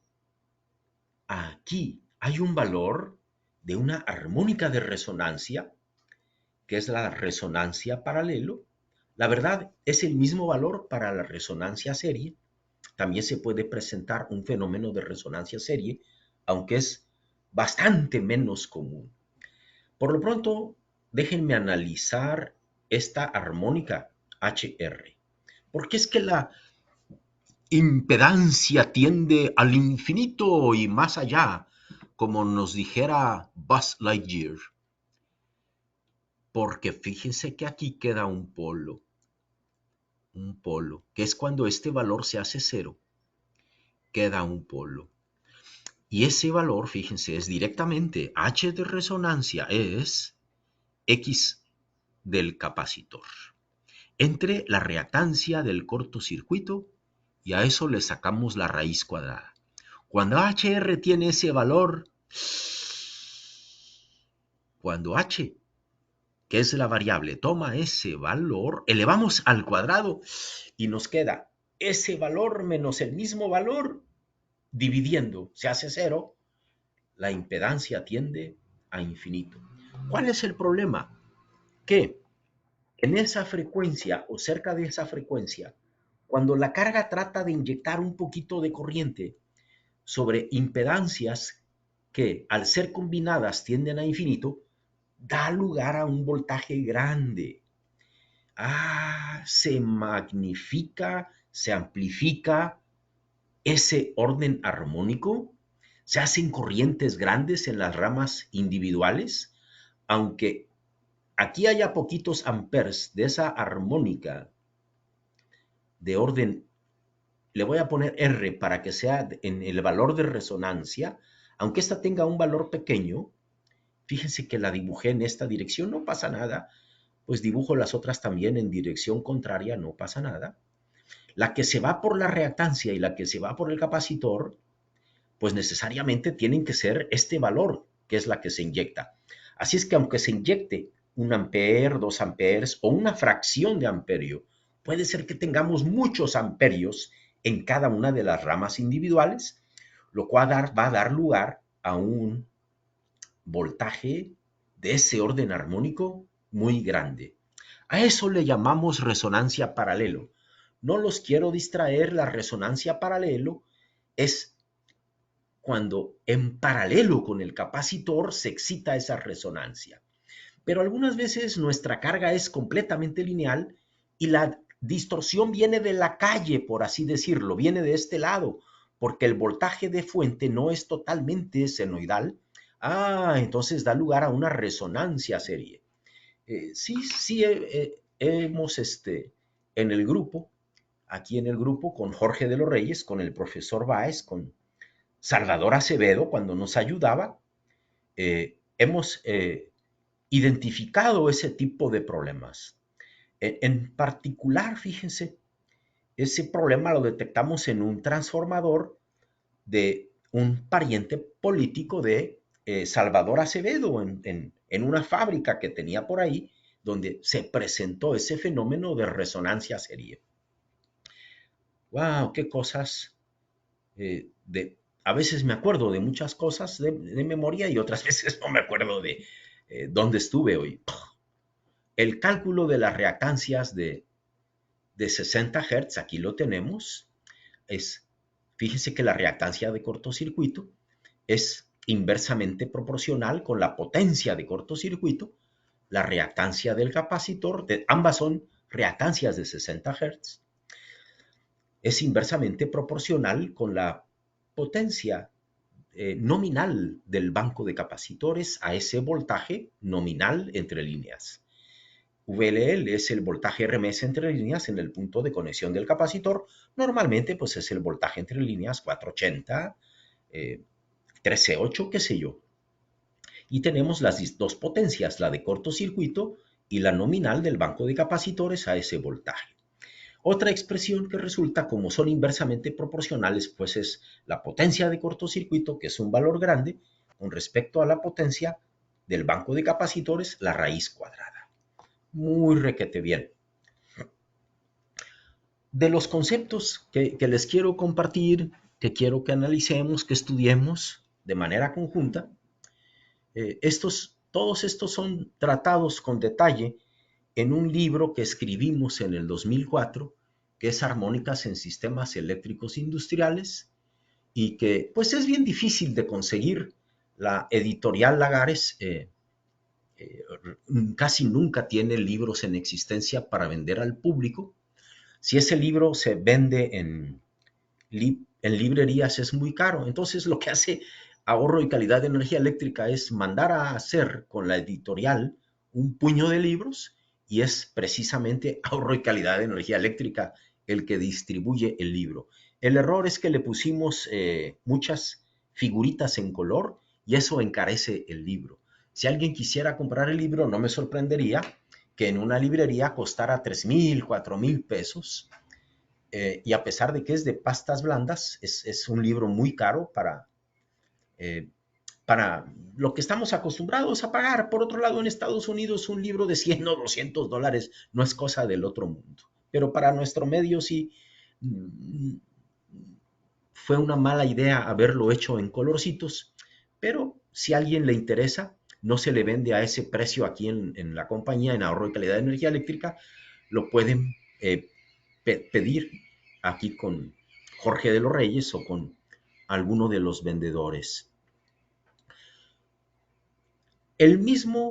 aquí hay un valor de una armónica de resonancia, que es la resonancia paralelo. La verdad es el mismo valor para la resonancia serie. También se puede presentar un fenómeno de resonancia serie, aunque es bastante menos común. Por lo pronto, déjenme analizar esta armónica HR. Porque es que la impedancia tiende al infinito y más allá, como nos dijera Buzz Lightyear. Porque fíjense que aquí queda un polo, que es cuando este valor se hace cero, queda un polo. Y ese valor, fíjense, es directamente H de resonancia, es X del capacitor, entre la reactancia del cortocircuito, y a eso le sacamos la raíz cuadrada. Cuando HR tiene ese valor, cuando H, que es la variable, toma ese valor, elevamos al cuadrado y nos queda ese valor menos el mismo valor, dividiendo, se hace cero, la impedancia tiende a infinito. ¿Cuál es el problema? Que en esa frecuencia o cerca de esa frecuencia, cuando la carga trata de inyectar un poquito de corriente sobre impedancias que al ser combinadas tienden a infinito, da lugar a un voltaje grande. Se magnifica, se amplifica ese orden armónico, se hacen corrientes grandes en las ramas individuales, aunque aquí haya poquitos amperes de esa armónica de orden, le voy a poner R para que sea en el valor de resonancia, aunque esta tenga un valor pequeño, fíjense que la dibujé en esta dirección, no pasa nada, pues dibujo las otras también en dirección contraria, no pasa nada. La que se va por la reactancia y la que se va por el capacitor, pues necesariamente tienen que ser este valor, que es la que se inyecta. Así es que aunque se inyecte 1 amper, 2 amperes o una fracción de amperio, puede ser que tengamos muchos amperios en cada una de las ramas individuales, lo cual va a dar lugar a un voltaje de ese orden armónico muy grande. A eso le llamamos resonancia paralelo. No los quiero distraer, la resonancia paralelo es cuando en paralelo con el capacitor se excita esa resonancia. Pero algunas veces nuestra carga es completamente lineal y la distorsión viene de la calle, por así decirlo, viene de este lado, porque el voltaje de fuente no es totalmente senoidal. Entonces da lugar a una resonancia serie. Sí, hemos en el grupo aquí en el grupo con Jorge de los Reyes, con el profesor Báez, con Salvador Acevedo cuando nos ayudaba, hemos identificado ese tipo de problemas. En particular, fíjense, ese problema lo detectamos en un transformador de un pariente político de Salvador Acevedo en una fábrica que tenía por ahí, donde se presentó ese fenómeno de resonancia serie. ¡Wow! ¡Qué cosas! A veces me acuerdo de muchas cosas de memoria y otras veces no me acuerdo de dónde estuve hoy. El cálculo de las reactancias de 60 Hz, aquí lo tenemos, fíjense que la reactancia de cortocircuito es inversamente proporcional con la potencia de cortocircuito, la reactancia del capacitor, ambas son reactancias de 60 Hz, es inversamente proporcional con la potencia nominal del banco de capacitores a ese voltaje nominal entre líneas. VLL es el voltaje RMS entre líneas en el punto de conexión del capacitor. Normalmente pues es el voltaje entre líneas 480, 13.8, qué sé yo. Y tenemos las dos potencias, la de cortocircuito y la nominal del banco de capacitores a ese voltaje. Otra expresión que resulta como son inversamente proporcionales, pues es la potencia de cortocircuito, que es un valor grande, con respecto a la potencia del banco de capacitores, la raíz cuadrada. Muy requete bien. De los conceptos que les quiero compartir, que quiero que analicemos, que estudiemos de manera conjunta, todos estos son tratados con detalle en un libro que escribimos en el 2004, que es Armónicas en Sistemas Eléctricos Industriales, y que pues es bien difícil de conseguir. La editorial Lagares casi nunca tiene libros en existencia para vender al público. Si ese libro se vende en librerías es muy caro. Entonces lo que hace Ahorro y Calidad de Energía Eléctrica es mandar a hacer con la editorial un puño de libros y es precisamente Ahorro y Calidad de Energía Eléctrica el que distribuye el libro. El error es que le pusimos muchas figuritas en color y eso encarece el libro. Si alguien quisiera comprar el libro, no me sorprendería que en una librería costara 3,000, 4,000 pesos. Y a pesar de que es de pastas blandas, es un libro muy caro para lo que estamos acostumbrados a pagar. Por otro lado, en Estados Unidos un libro de 100 o 200 dólares no es cosa del otro mundo. Pero para nuestro medio sí fue una mala idea haberlo hecho en colorcitos. Pero si a alguien le interesa, no se le vende a ese precio aquí en la compañía, en Ahorro y Calidad de Energía Eléctrica, lo pueden pedir aquí con Jorge de los Reyes o con alguno de los vendedores.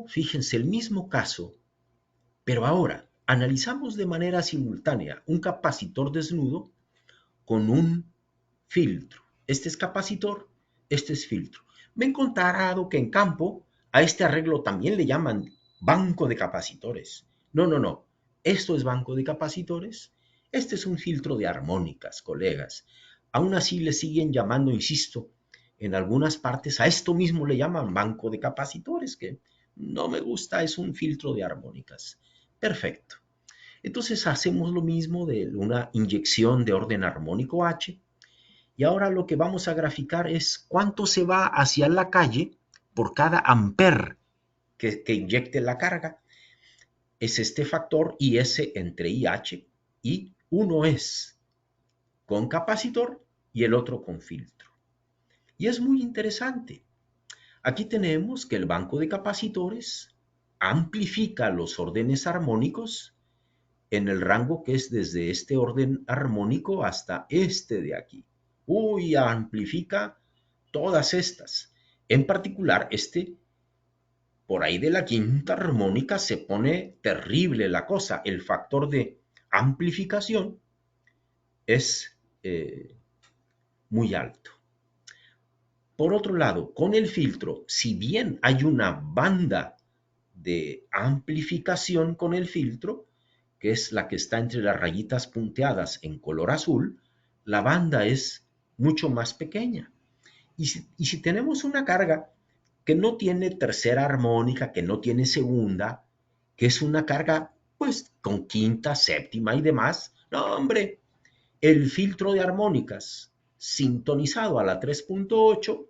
Fíjense, el mismo caso, pero ahora analizamos de manera simultánea un capacitor desnudo con un filtro. Este es capacitor, este es filtro. Me he encontrado que en campo a este arreglo también le llaman banco de capacitores. No. Esto es banco de capacitores. Este es un filtro de armónicas, colegas. Aún así le siguen llamando, insisto, en algunas partes a esto mismo le llaman banco de capacitores, que no me gusta, es un filtro de armónicas. Perfecto. Entonces hacemos lo mismo de una inyección de orden armónico H. Y ahora lo que vamos a graficar es cuánto se va hacia la calle por cada amper que inyecte la carga. Es este factor IS entre IH, y uno es con capacitor y el otro con filtro. Y es muy interesante. Aquí tenemos que el banco de capacitores amplifica los órdenes armónicos en el rango que es desde este orden armónico hasta este de aquí. Amplifica todas estas. En particular, por ahí de la quinta armónica se pone terrible la cosa. El factor de amplificación es muy alto. Por otro lado, con el filtro, si bien hay una banda de amplificación con el filtro, que es la que está entre las rayitas punteadas en color azul, la banda es mucho más pequeña. Y si tenemos una carga que no tiene tercera armónica, que no tiene segunda, que es una carga pues con quinta, séptima y demás, no hombre, el filtro de armónicas sintonizado a la 3.8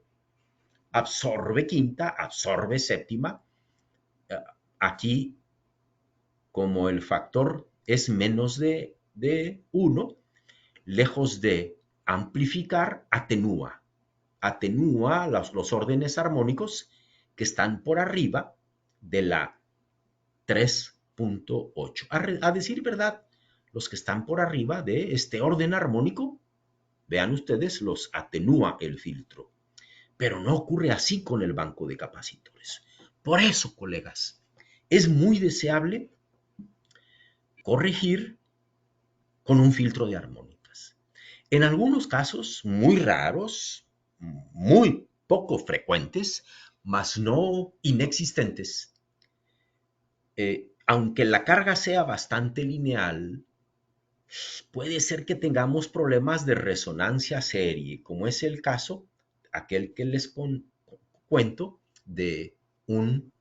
absorbe quinta, absorbe séptima. Aquí, como el factor es menos de 1, lejos de amplificar, atenúa los órdenes armónicos que están por arriba de la 3.8. A decir verdad, los que están por arriba de este orden armónico, vean ustedes, los atenúa el filtro. Pero no ocurre así con el banco de capacitores. Por eso, colegas, es muy deseable corregir con un filtro de armónicas. En algunos casos muy raros, muy poco frecuentes, mas no inexistentes, aunque la carga sea bastante lineal, puede ser que tengamos problemas de resonancia serie, como es el caso, aquel que les cuento, de un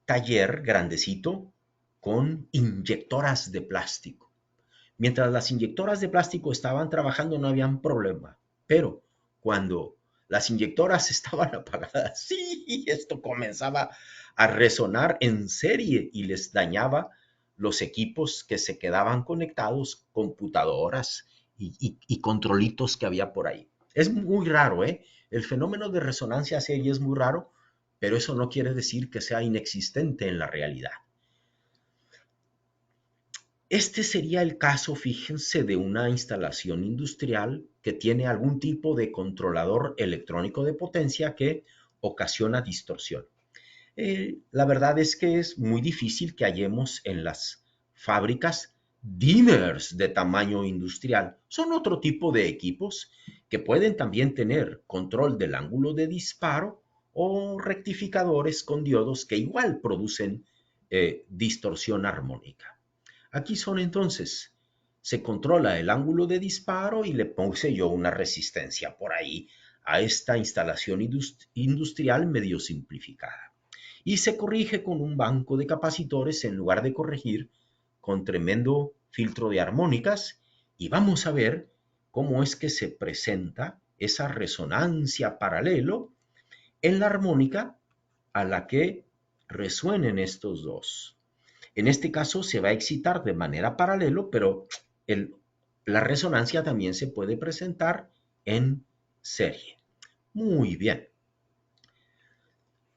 taller grandecito con inyectoras de plástico. Mientras las inyectoras de plástico estaban trabajando no habían problema, pero cuando las inyectoras estaban apagadas, sí, esto comenzaba a resonar en serie y les dañaba los equipos que se quedaban conectados, computadoras y controlitos que había por ahí. Es muy raro, ¿eh? El fenómeno de resonancia serie es muy raro, pero eso no quiere decir que sea inexistente en la realidad. Este sería el caso, fíjense, de una instalación industrial que tiene algún tipo de controlador electrónico de potencia que ocasiona distorsión. La verdad es que es muy difícil que hallemos en las fábricas dimmers de tamaño industrial. Son otro tipo de equipos que pueden también tener control del ángulo de disparo o rectificadores con diodos que igual producen distorsión armónica. Aquí son entonces, se controla el ángulo de disparo y le puse yo una resistencia por ahí a esta instalación industrial medio simplificada. Y se corrige con un banco de capacitores en lugar de corregir con tremendo filtro de armónicas y vamos a ver cómo es que se presenta esa resonancia paralelo en la armónica a la que resuenen estos dos. En este caso se va a excitar de manera paralelo, pero la resonancia también se puede presentar en serie. Muy bien.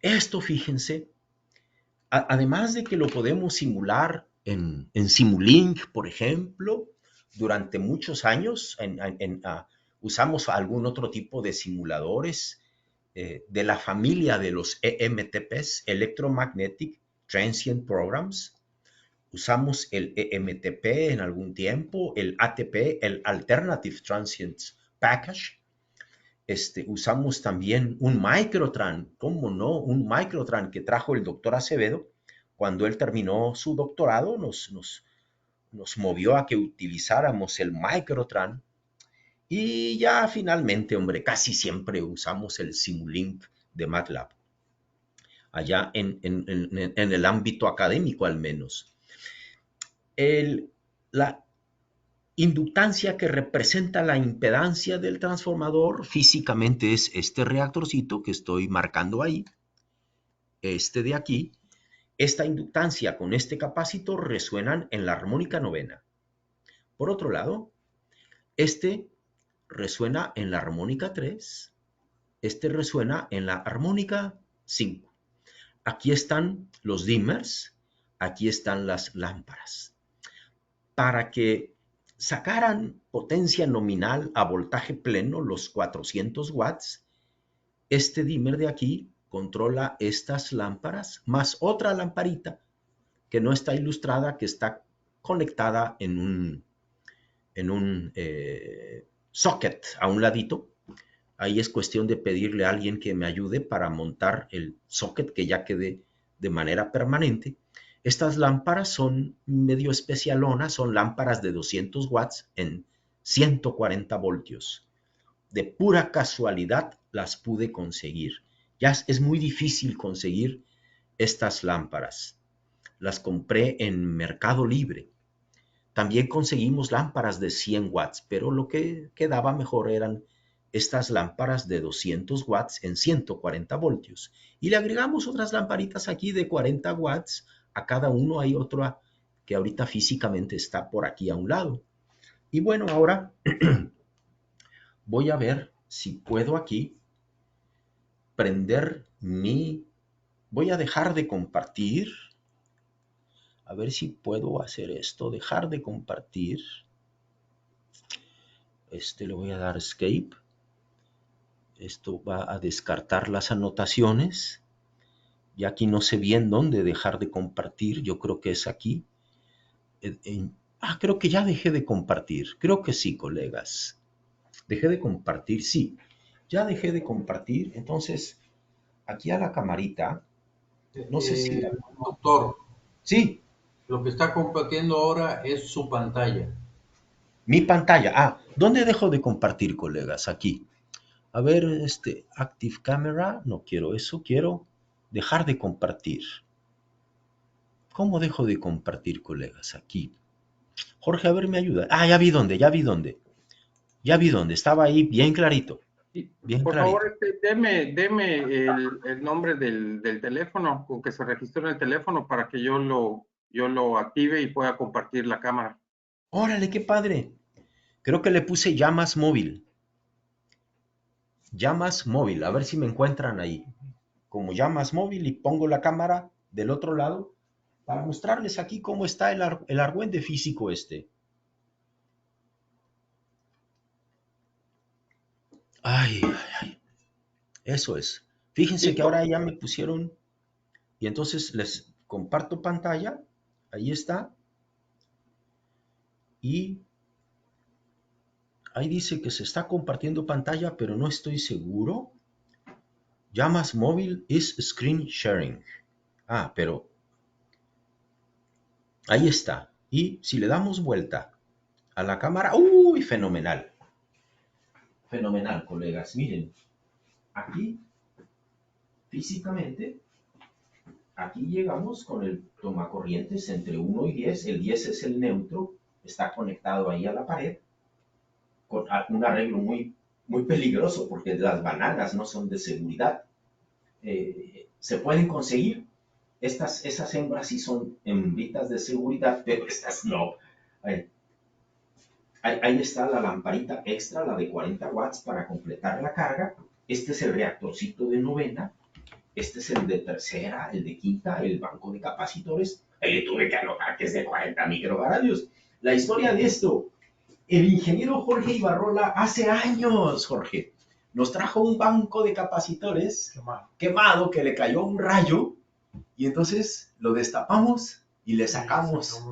Esto, fíjense, además de que lo podemos simular en Simulink, por ejemplo, durante muchos años usamos algún otro tipo de simuladores de la familia de los EMTPs, Electromagnetic Transient Programs. Usamos el EMTP en algún tiempo, el ATP, el Alternative Transient Package. Usamos también un Microtran, ¿cómo no? Un Microtran que trajo el doctor Acevedo. Cuando él terminó su doctorado, nos movió a que utilizáramos el Microtran. Y ya finalmente, hombre, casi siempre usamos el Simulink de MATLAB. Allá en el ámbito académico al menos. La inductancia que representa la impedancia del transformador físicamente es este reactorcito que estoy marcando ahí, este de aquí. Esta inductancia con este capacitor resuenan en la armónica novena. Por otro lado, este resuena en la armónica 3, este resuena en la armónica 5. Aquí están los dimmers, aquí están las lámparas. Para que sacaran potencia nominal a voltaje pleno, los 400 watts, este dimmer de aquí controla estas lámparas, más otra lamparita que no está ilustrada, que está conectada en un socket a un ladito. Ahí es cuestión de pedirle a alguien que me ayude para montar el socket que ya quede de manera permanente. Estas lámparas son medio especialonas, son lámparas de 200 watts en 140 voltios. De pura casualidad las pude conseguir. Ya es muy difícil conseguir estas lámparas. Las compré en Mercado Libre. También conseguimos lámparas de 100 watts, pero lo que quedaba mejor eran estas lámparas de 200 watts en 140 voltios. Y le agregamos otras lamparitas aquí de 40 watts. A cada uno hay otra que ahorita físicamente está por aquí a un lado. Y bueno, ahora voy a ver si puedo aquí prender mi... Voy a dejar de compartir. A ver si puedo hacer esto. Dejar de compartir. Le voy a dar escape. Esto va a descartar las anotaciones. Y aquí no sé bien dónde dejar de compartir. Yo creo que es aquí. Creo que ya dejé de compartir. Creo que sí, colegas. Dejé de compartir, sí. Ya dejé de compartir. Entonces, aquí a la camarita. No sé si...
Doctor,
Sí,
lo que está compartiendo ahora es su pantalla.
mi pantalla. ¿Dónde dejo de compartir, colegas? Aquí. A ver, Active Camera. No quiero eso. Quiero dejar de compartir. ¿Cómo dejo de compartir, colegas? Aquí. Jorge, a ver, me ayuda. Ya vi dónde, ya vi dónde. Ya vi dónde. Estaba ahí bien clarito.
Y,
Bien
por
clarito.
favor, deme el nombre del teléfono con que se registró en el teléfono para que yo lo active y pueda compartir la cámara.
Órale, qué padre. Creo que le puse llamas móvil. Llamas móvil. A ver si me encuentran ahí. Como llamas móvil y pongo la cámara del otro lado para mostrarles aquí cómo está el argüende físico este. Ay, ay, ay. Eso es. Fíjense que
¿Listo?
ahora ya me pusieron y entonces les comparto pantalla. Ahí está. Y ahí dice que se está compartiendo pantalla, pero no estoy seguro. Llamas móvil is screen sharing. Pero ahí está. Y si le damos vuelta a la cámara, ¡uy! Fenomenal. Fenomenal, colegas. Miren, aquí, físicamente, aquí llegamos con el tomacorrientes entre 1 y 10. El 10 es el neutro, está conectado ahí a la pared, con un arreglo muy, muy peligroso porque las bananas no son de seguridad. Se pueden conseguir. Esas hembras sí son hembritas de seguridad, pero estas no. Ahí, ahí está la lamparita extra, la de 40 watts para completar la carga. Este es el reactorcito de novena. Este es el de tercera, el de quinta, el banco de capacitores. Ahí le tuve que anotar que es de 40 microfaradios. La historia de esto, el ingeniero Jorge Ibarrola, hace años, Jorge, nos trajo un banco de capacitores quemado que le cayó un rayo y entonces lo destapamos y le sacamos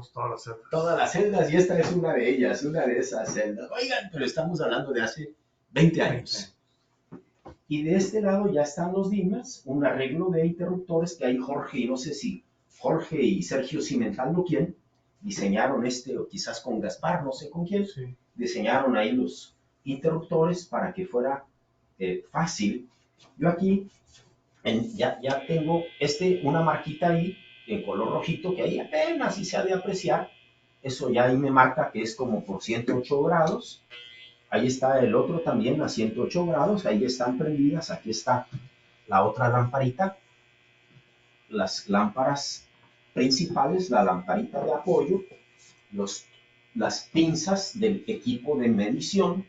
todas las celdas y esta es una de ellas, una de esas celdas. Oigan, pero estamos hablando de hace 20 años. Y de este lado ya están los dimers, un arreglo de interruptores que hay Jorge, y no sé si Jorge y Sergio Cimental, ¿no quién? Diseñaron o quizás con Gaspar, no sé con quién, sí. Diseñaron ahí los interruptores para que fuera fácil. Yo aquí ya tengo una marquita ahí en color rojito que ahí apenas si se ha de apreciar. Eso ya ahí me marca que es como por 108 grados. Ahí está el otro también a 108 grados, ahí están prendidas, aquí está la otra lamparita, las lámparas principales, la lamparita de apoyo, las pinzas del equipo de medición,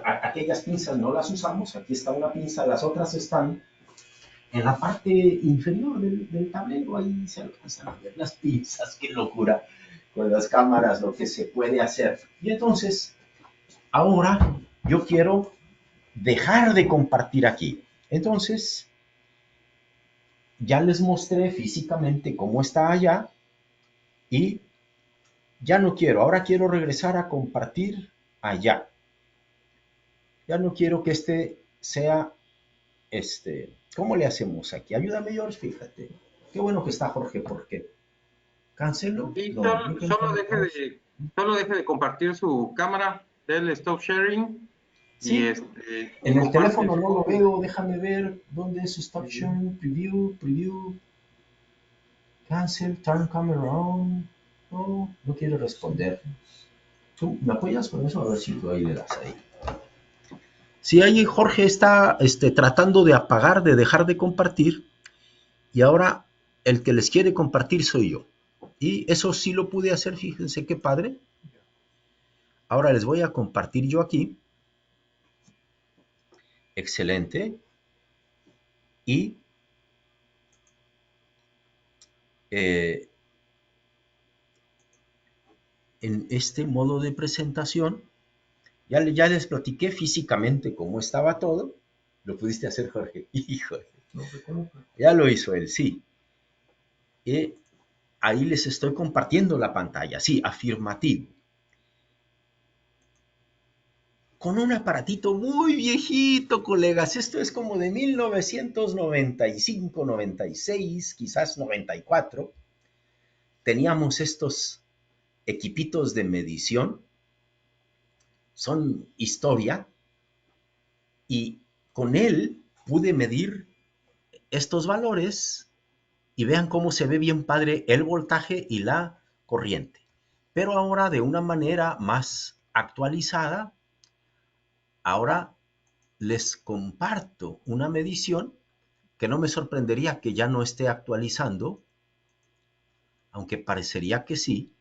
aquellas pinzas no las usamos, aquí está una pinza, las otras están en la parte inferior del tablero, ahí se alcanzan a ver las pinzas, qué locura, con las cámaras lo que se puede hacer. Y entonces, ahora yo quiero dejar de compartir aquí. Entonces, ya les mostré físicamente cómo está allá y ya no quiero. Ahora quiero regresar a compartir allá. Ya no quiero que sea ¿cómo le hacemos aquí? Ayúdame, George, fíjate. Qué bueno que está Jorge, porque cancelo.
Y
No,
solo,
you can
solo
come
deje
across.
solo deje de compartir su cámara, del stop sharing y,
Sí,
y
en el
comparte
teléfono no lo
su...
veo. Déjame ver dónde es Stop Sharing, Preview, Cancel, Turn Camera On. No, no quiere responder. ¿Tú me apoyas con eso? A ver si tú ahí le das ahí. Sí, ahí Jorge está tratando de apagar, de dejar de compartir, y ahora el que les quiere compartir soy yo. Y eso sí lo pude hacer, fíjense qué padre. Ahora les voy a compartir yo aquí. Excelente. Y eh, en este modo de presentación, ya les platiqué físicamente cómo estaba todo. Lo pudiste hacer, Jorge. Híjole.
No sé cómo.
Ya lo hizo él, sí. Y ahí les estoy compartiendo la pantalla. Sí, afirmativo. Con un aparatito muy viejito, colegas. Esto es como de 1995, 96, quizás 94. Teníamos estos equipitos de medición. Son historia. Y con él pude medir estos valores y vean cómo se ve bien padre el voltaje y la corriente. Pero ahora de una manera más actualizada, ahora les comparto una medición que no me sorprendería que ya no esté actualizando, aunque parecería que sí,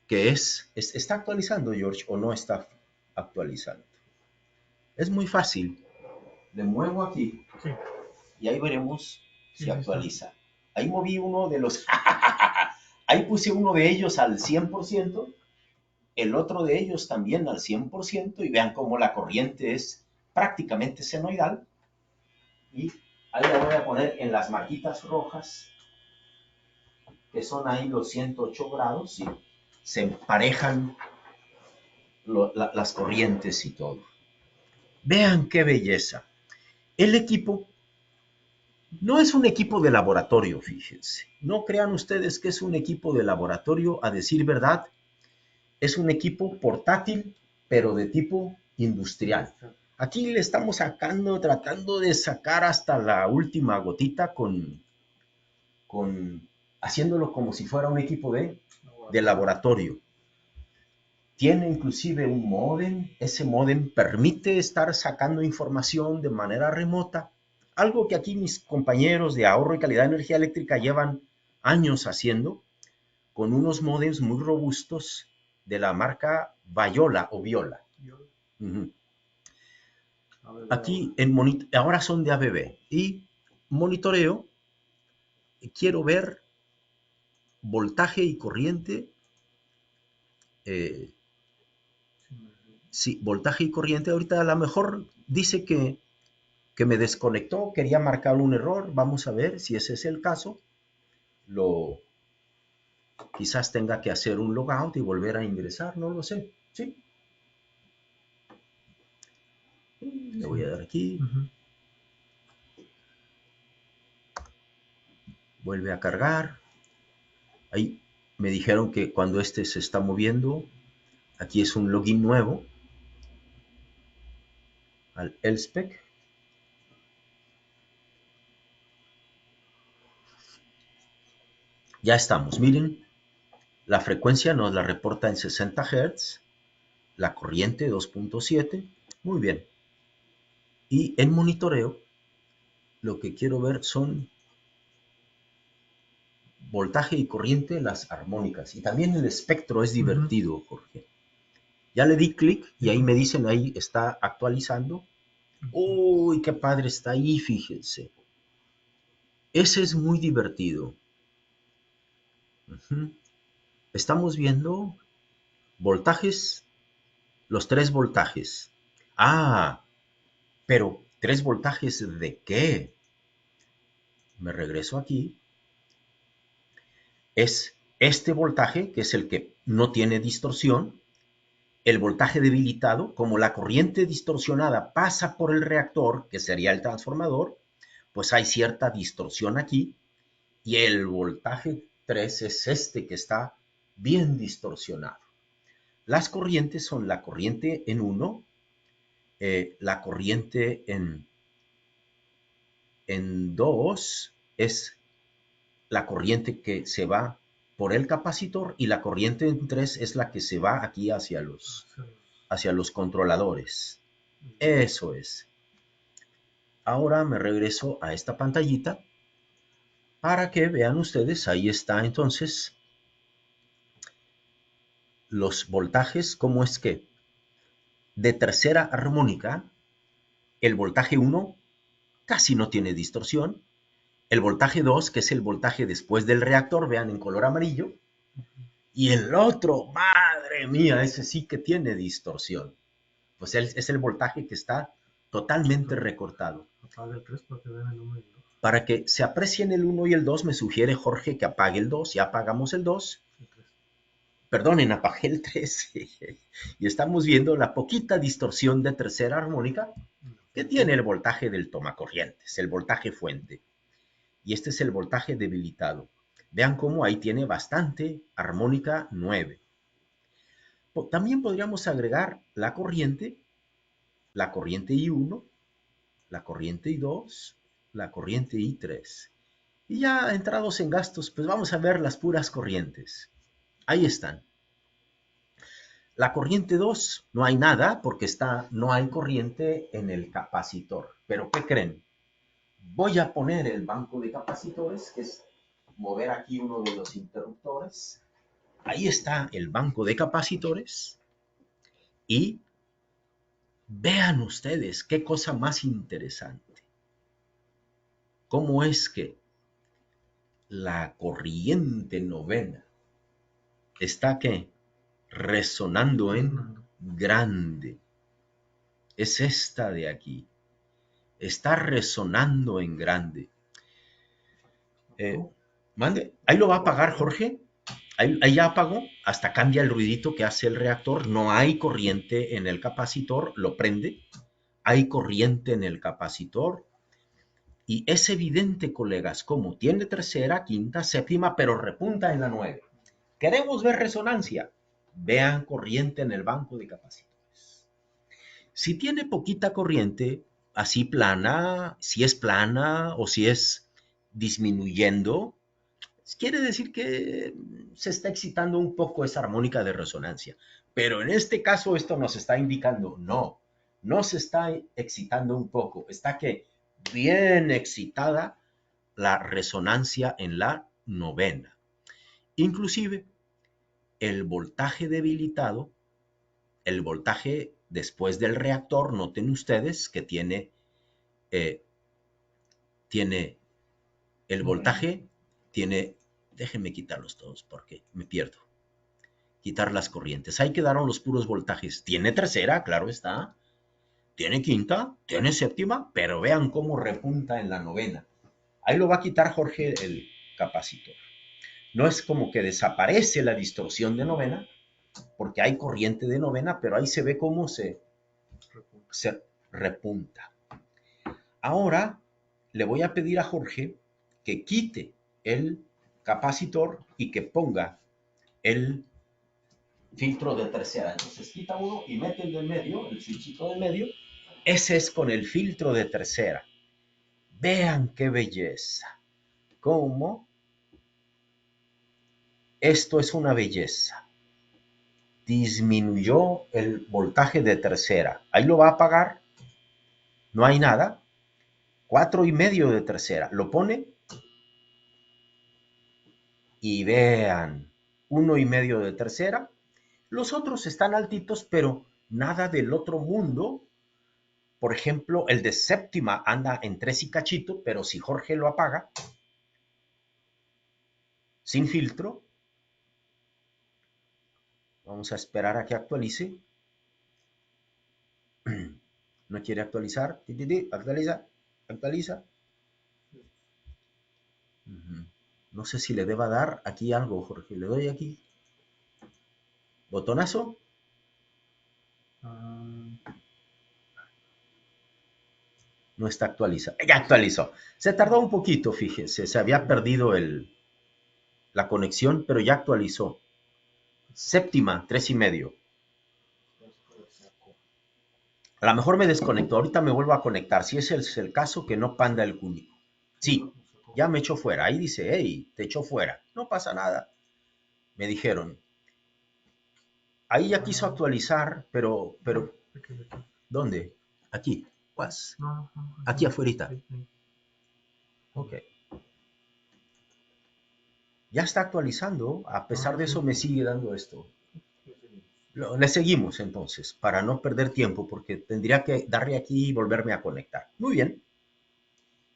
que ¿está actualizando, George, o no está actualizando? Es muy fácil. Le muevo aquí
Sí,
y ahí veremos
sí,
si
sí está.
actualiza. Ahí moví uno de los... Ahí puse uno de ellos al 100%, el otro de ellos también al 100%, y vean cómo la corriente es prácticamente senoidal. Y ahí la voy a poner en las marquitas rojas, que son ahí los 108 grados, y se emparejan las corrientes y todo. Vean qué belleza. El equipo no es un equipo de laboratorio, fíjense. No crean ustedes que es un equipo de laboratorio, a decir verdad. Es un equipo portátil, pero de tipo industrial. Aquí le estamos sacando, tratando de sacar hasta la última gotita haciéndolo como si fuera un equipo de laboratorio. Tiene inclusive un módem. Ese módem permite estar sacando información de manera remota, algo que aquí mis compañeros de ahorro y calidad de energía eléctrica llevan años haciendo, con unos módems muy robustos de la marca Viola o Viola. Uh-huh. Aquí ahora son de ABB y monitoreo. Quiero ver voltaje y corriente. Sí, voltaje y corriente. Ahorita a lo mejor dice que me desconectó, quería marcar un error. Vamos a ver si ese es el caso. Quizás tenga que hacer un logout y volver a ingresar, no lo sé. Sí. Le voy a dar aquí. Vuelve a cargar. Ahí me dijeron que cuando este se está moviendo, aquí es un login nuevo al Elspec. Ya estamos, miren, la frecuencia nos la reporta en 60 Hz, la corriente 2.7, muy bien. Y en monitoreo, lo que quiero ver son voltaje y corriente, las armónicas. Y también el espectro es divertido, Jorge. Ya le di clic y ahí me dicen, ahí está actualizando. Uy, qué padre está ahí, fíjense. Ese es muy divertido. Estamos viendo voltajes, los 3 voltajes. Ah, pero 3 voltajes ¿de qué? Me regreso aquí. Es este voltaje, que es el que no tiene distorsión, el voltaje debilitado, como la corriente distorsionada pasa por el reactor, que sería el transformador, pues hay cierta distorsión aquí, Y el voltaje 3 es este que está bien distorsionado. Las corrientes son la corriente en 1, la corriente en 2 es la corriente que se va por el capacitor y la corriente en 3 es la que se va aquí hacia los controladores. Eso es. Ahora me regreso a esta pantallita para que vean ustedes, ahí está entonces los voltajes, cómo es que de tercera armónica, el voltaje 1 casi no tiene distorsión, el voltaje 2, que es el voltaje después del reactor, vean en color amarillo, y el otro, madre mía, ese sí que tiene distorsión. Pues es el voltaje que está totalmente recortado.
Apaga el 3 para que vean el 1 y el 2.
Para que se aprecien el 1 y el 2, me sugiere Jorge que apague el 2. Ya apagamos el 2.
El 3.
Perdonen, apagué el 3. Y estamos viendo la poquita distorsión de tercera armónica que tiene el voltaje del tomacorrientes, el voltaje fuente. Y este es el voltaje debilitado. Vean cómo ahí tiene bastante armónica 9. También podríamos agregar la corriente I1, la corriente I2, la corriente I3. Y ya entrados en gastos, pues vamos a ver las puras corrientes. Ahí están. La corriente 2, no hay nada porque no hay corriente en el capacitor. Pero ¿qué creen? Voy a poner el banco de capacitores, que es mover aquí uno de los interruptores. Ahí está el banco de capacitores. Y vean ustedes qué cosa más interesante. ¿Cómo es que la corriente novena está ¿qué? Resonando en grande? Es esta de aquí. Está resonando en grande. Mande, ahí lo va a apagar Jorge. Ahí ya apagó, hasta cambia el ruidito que hace el reactor. No hay corriente en el capacitor, lo prende. Hay corriente en el capacitor. Y es evidente, colegas, como tiene tercera, quinta, séptima, pero repunta en la 9. ¿Queremos ver resonancia? Vean corriente en el banco de capacitores. Si tiene poquita corriente, así plana, si es plana o si es disminuyendo, quiere decir que se está excitando un poco esa armónica de resonancia. Pero en este caso esto nos está indicando, no se está excitando un poco, está que bien excitada la resonancia en la novena. Inclusive el voltaje debilitado, el voltaje después del reactor, noten ustedes que tiene el voltaje, déjenme quitarlos todos porque me pierdo. Quitar las corrientes. Ahí quedaron los puros voltajes. Tiene tercera, claro está. Tiene quinta, tiene séptima, pero vean cómo repunta en la novena. Ahí lo va a quitar Jorge el capacitor. No es como que desaparece la distorsión de novena, porque hay corriente de novena, pero ahí se ve cómo se repunta. Ahora le voy a pedir a Jorge que quite el capacitor y que ponga el filtro de tercera. Entonces quita uno y mete el del medio, el switchito del medio. Ese es con el filtro de tercera. Vean qué belleza. Cómo esto es una belleza. Disminuyó el voltaje de tercera. Ahí lo va a apagar. No hay nada. 4,5 de tercera. Lo pone. Y vean. 1,5 de tercera. Los otros están altitos, pero nada del otro mundo. Por ejemplo, el de séptima anda en 3 y cachito, pero si Jorge lo apaga, sin filtro, vamos a esperar a que actualice. No quiere actualizar. Actualiza, actualiza. No sé si le deba dar aquí algo, Jorge. Le doy aquí. Botonazo. No está actualizado. Ya actualizó. Se tardó un poquito, fíjense. Se había perdido la conexión, pero ya actualizó. Séptima, 3:30. A lo mejor me desconecto. Ahorita me vuelvo a conectar. Si ese es el caso, que no panda el cúnico. Sí, ya me echó fuera. Ahí dice, hey, te echó fuera. No pasa nada. Me dijeron. Ahí ya quiso actualizar, pero, ¿dónde? Aquí. Pues,
No,
aquí afuera.
sí, sí.
Ok. Ya está actualizando. A pesar de eso me sigue dando esto. Le seguimos entonces, para no perder tiempo, porque tendría que darle aquí y volverme a conectar. Muy bien.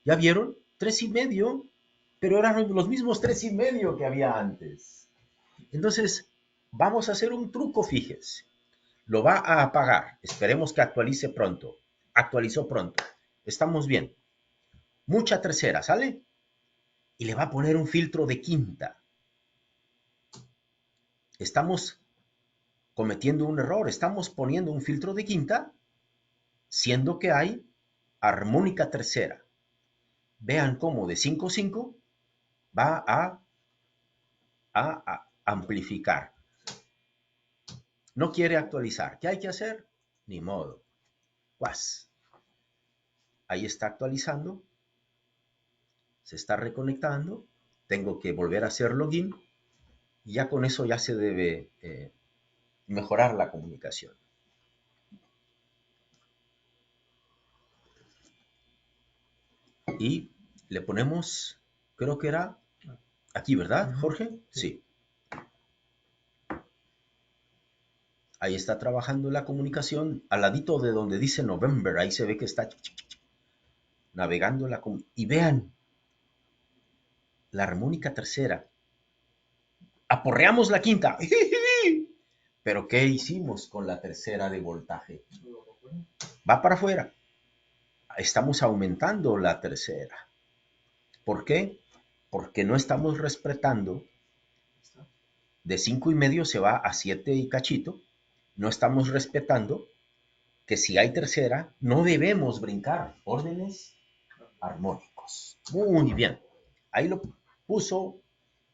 ¿Ya vieron? 3:30, pero eran los mismos 3:30 que había antes. Entonces, vamos a hacer un truco, fíjense. Lo va a apagar. Esperemos que actualice pronto. Actualizó pronto. Estamos bien. Mucha tercera, ¿sale? Y le va a poner un filtro de quinta. Estamos cometiendo un error. Estamos poniendo un filtro de quinta, siendo que hay armónica tercera. Vean cómo de 5:5 va a amplificar. No quiere actualizar. ¿Qué hay que hacer? Ni modo. Pues, ahí está actualizando. Se está reconectando. Tengo que volver a hacer login. Y ya con eso ya se debe mejorar la comunicación. Y le ponemos, creo que era aquí, ¿verdad, Jorge? Sí. Ahí está trabajando la comunicación. Al ladito de donde dice November, ahí se ve que está navegando la comunicación. Y vean, la armónica tercera. Aporreamos la quinta. Pero ¿qué hicimos con la tercera de voltaje? Va para afuera. Estamos aumentando la tercera. ¿Por qué? Porque no estamos respetando. De 5:30 se va a 7 y cachito. No estamos respetando que si hay tercera, no debemos brincar órdenes armónicos. Muy bien. Ahí lo puso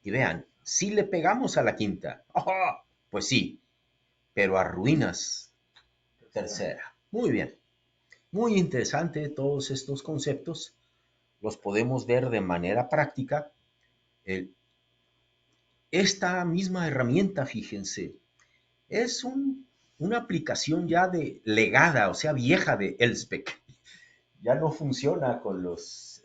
y vean, si le pegamos a la quinta, ¡oh! Pues sí, pero arruinas tercera. Muy bien. Muy interesante todos estos conceptos. Los podemos ver de manera práctica. Esta misma herramienta, fíjense, es una aplicación ya de legada, o sea, vieja de Elspec. Ya no funciona con los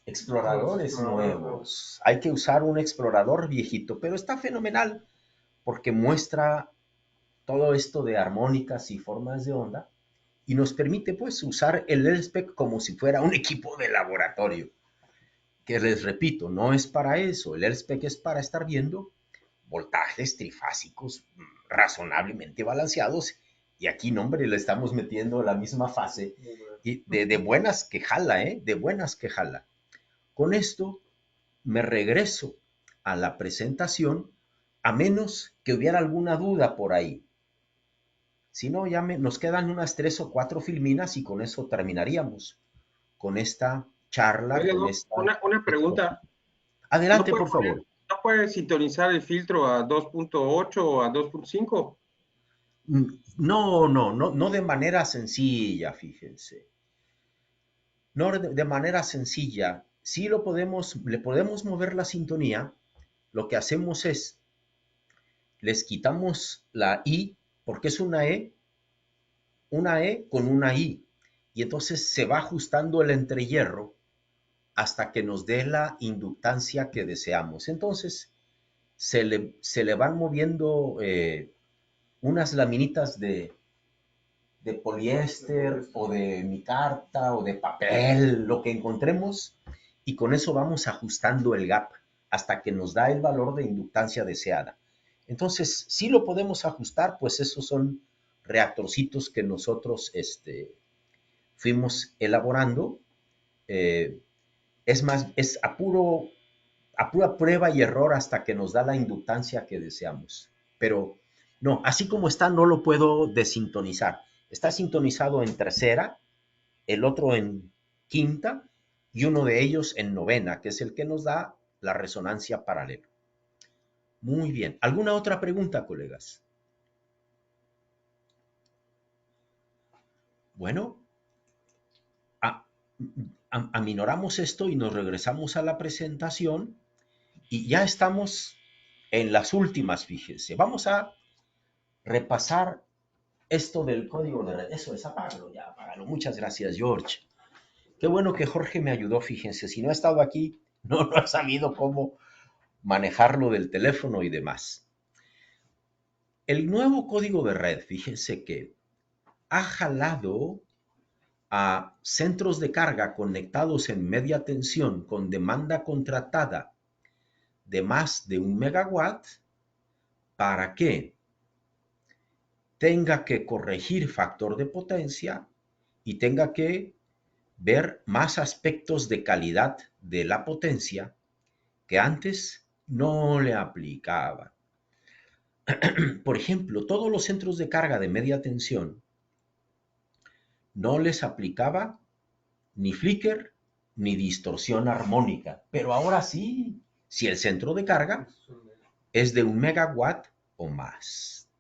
exploradores nuevos. Hay que usar un explorador viejito, pero está fenomenal porque muestra todo esto de armónicas y formas de onda y nos permite pues usar el Elspec como si fuera un equipo de laboratorio. Que les repito, no es para eso. El Elspec es para estar viendo voltajes trifásicos razonablemente balanceados. Y aquí, no, hombre, le estamos metiendo la misma fase y de buenas que jala, ¿eh? De buenas que jala. Con esto me regreso a la presentación, a menos que hubiera alguna duda por ahí. Si no, ya nos quedan unas 3 o 4 filminas y con eso terminaríamos con esta charla,
Oiga,
con
Doc,
esta...
una pregunta. ¿No
Adelante,
puede
por favor.
no puede sintonizar el filtro a 2.8 o a 2.5?
No, no, no, no de manera sencilla, fíjense. No de manera sencilla. Sí le podemos mover la sintonía. Lo que hacemos es, les quitamos la I, porque es una E con una I. Y entonces se va ajustando el entrehierro hasta que nos dé la inductancia que deseamos. Entonces, se le van moviendo unas laminitas de poliéster o de micarta o de papel, lo que encontremos, y con eso vamos ajustando el gap hasta que nos da el valor de inductancia deseada. Entonces, si lo podemos ajustar, pues esos son reactorcitos que nosotros fuimos elaborando. Eh, es más, es a pura prueba y error hasta que nos da la inductancia que deseamos. Pero no, así como está, no lo puedo desintonizar. está sintonizado en tercera, el otro en quinta y uno de ellos en novena, que es el que nos da la resonancia paralela. Muy bien. ¿Alguna otra pregunta, colegas? Bueno, aminoramos esto y nos regresamos a la presentación y ya estamos en las últimas, fíjense. Vamos a repasar esto del código de red. Eso es, apágalo ya, apágalo. Muchas gracias, George. Qué bueno que Jorge me ayudó, fíjense. Si no ha estado aquí, no ha sabido cómo manejarlo del teléfono y demás. El nuevo código de red, fíjense que ha jalado a centros de carga conectados en media tensión con demanda contratada de más de 1 megawatt para que tenga que corregir factor de potencia y tenga que ver más aspectos de calidad de la potencia que antes no le aplicaban. Por ejemplo, todos los centros de carga de media tensión no les aplicaba ni flicker ni distorsión armónica, pero ahora sí, si el centro de carga es de 1 megawatt o más.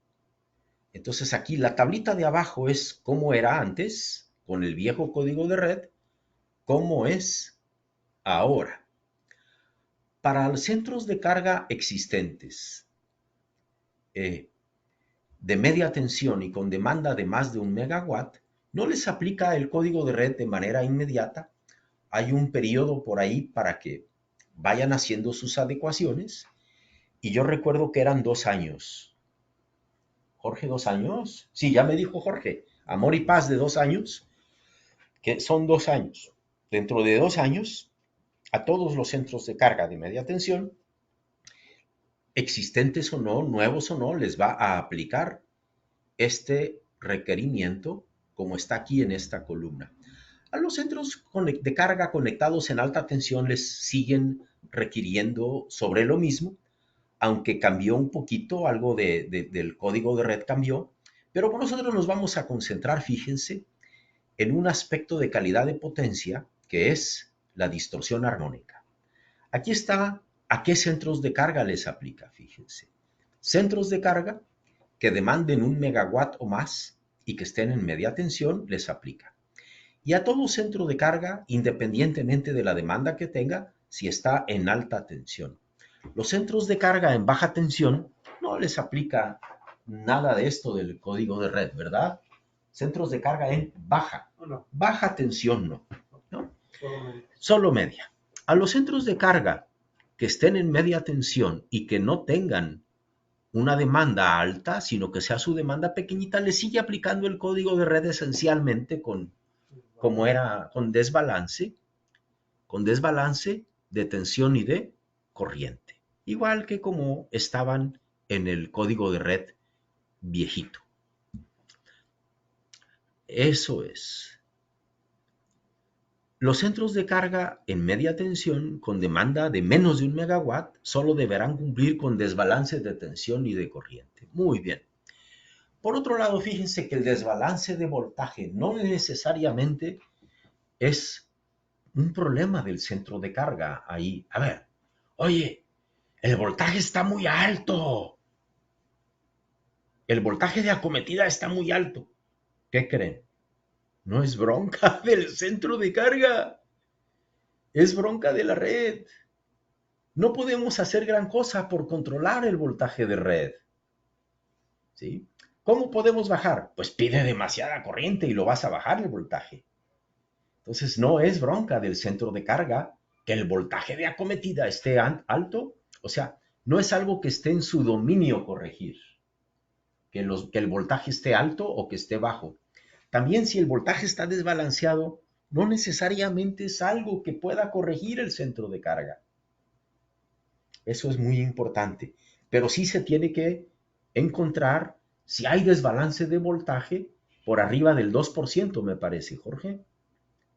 Entonces aquí la tablita de abajo es cómo era antes, con el viejo código de red, cómo es ahora. Para los centros de carga existentes, de media tensión y con demanda de más de 1 megawatt, no les aplica el código de red de manera inmediata. Hay un periodo por ahí para que vayan haciendo sus adecuaciones. Y yo recuerdo que eran 2 años. Jorge, 2 años. Sí, ya me dijo Jorge. Amor y paz de 2 años, que son 2 años. Dentro de 2 años, a todos los centros de carga de media tensión, existentes o no, nuevos o no, les va a aplicar este requerimiento como está aquí en esta columna. A los centros de carga conectados en alta tensión les siguen requiriendo sobre lo mismo, aunque cambió un poquito, algo del código de red cambió, pero nosotros nos vamos a concentrar, fíjense, en un aspecto de calidad de potencia que es la distorsión armónica. Aquí está a qué centros de carga les aplica, fíjense. Centros de carga que demanden 1 megawatt o más y que estén en media tensión les aplica. Y a todo centro de carga, independientemente de la demanda que tenga, si está en alta tensión. Los centros de carga en baja tensión no les aplica nada de esto del código de red, ¿verdad? Centros de carga en baja tensión no. Solo media. A los centros de carga que estén en media tensión y que no tengan una demanda alta, sino que sea su demanda pequeñita, le sigue aplicando el código de red esencialmente con desbalance de tensión y de corriente, igual que como estaban en el código de red viejito. Eso es. Los centros de carga en media tensión con demanda de menos de 1 megawatt solo deberán cumplir con desbalance de tensión y de corriente. Muy bien. Por otro lado, fíjense que el desbalance de voltaje no necesariamente es un problema del centro de carga ahí. A ver, oye, el voltaje está muy alto. El voltaje de acometida está muy alto. ¿Qué creen? No es bronca del centro de carga. Es bronca de la red. No podemos hacer gran cosa por controlar el voltaje de red. ¿Sí? ¿Cómo podemos bajar? Pues pide demasiada corriente y lo vas a bajar el voltaje. Entonces no es bronca del centro de carga que el voltaje de acometida esté alto. O sea, no es algo que esté en su dominio corregir. Que el voltaje esté alto o que esté bajo. También si el voltaje está desbalanceado, no necesariamente es algo que pueda corregir el centro de carga. Eso es muy importante. Pero sí se tiene que encontrar si hay desbalance de voltaje por arriba del 2%, me parece, Jorge.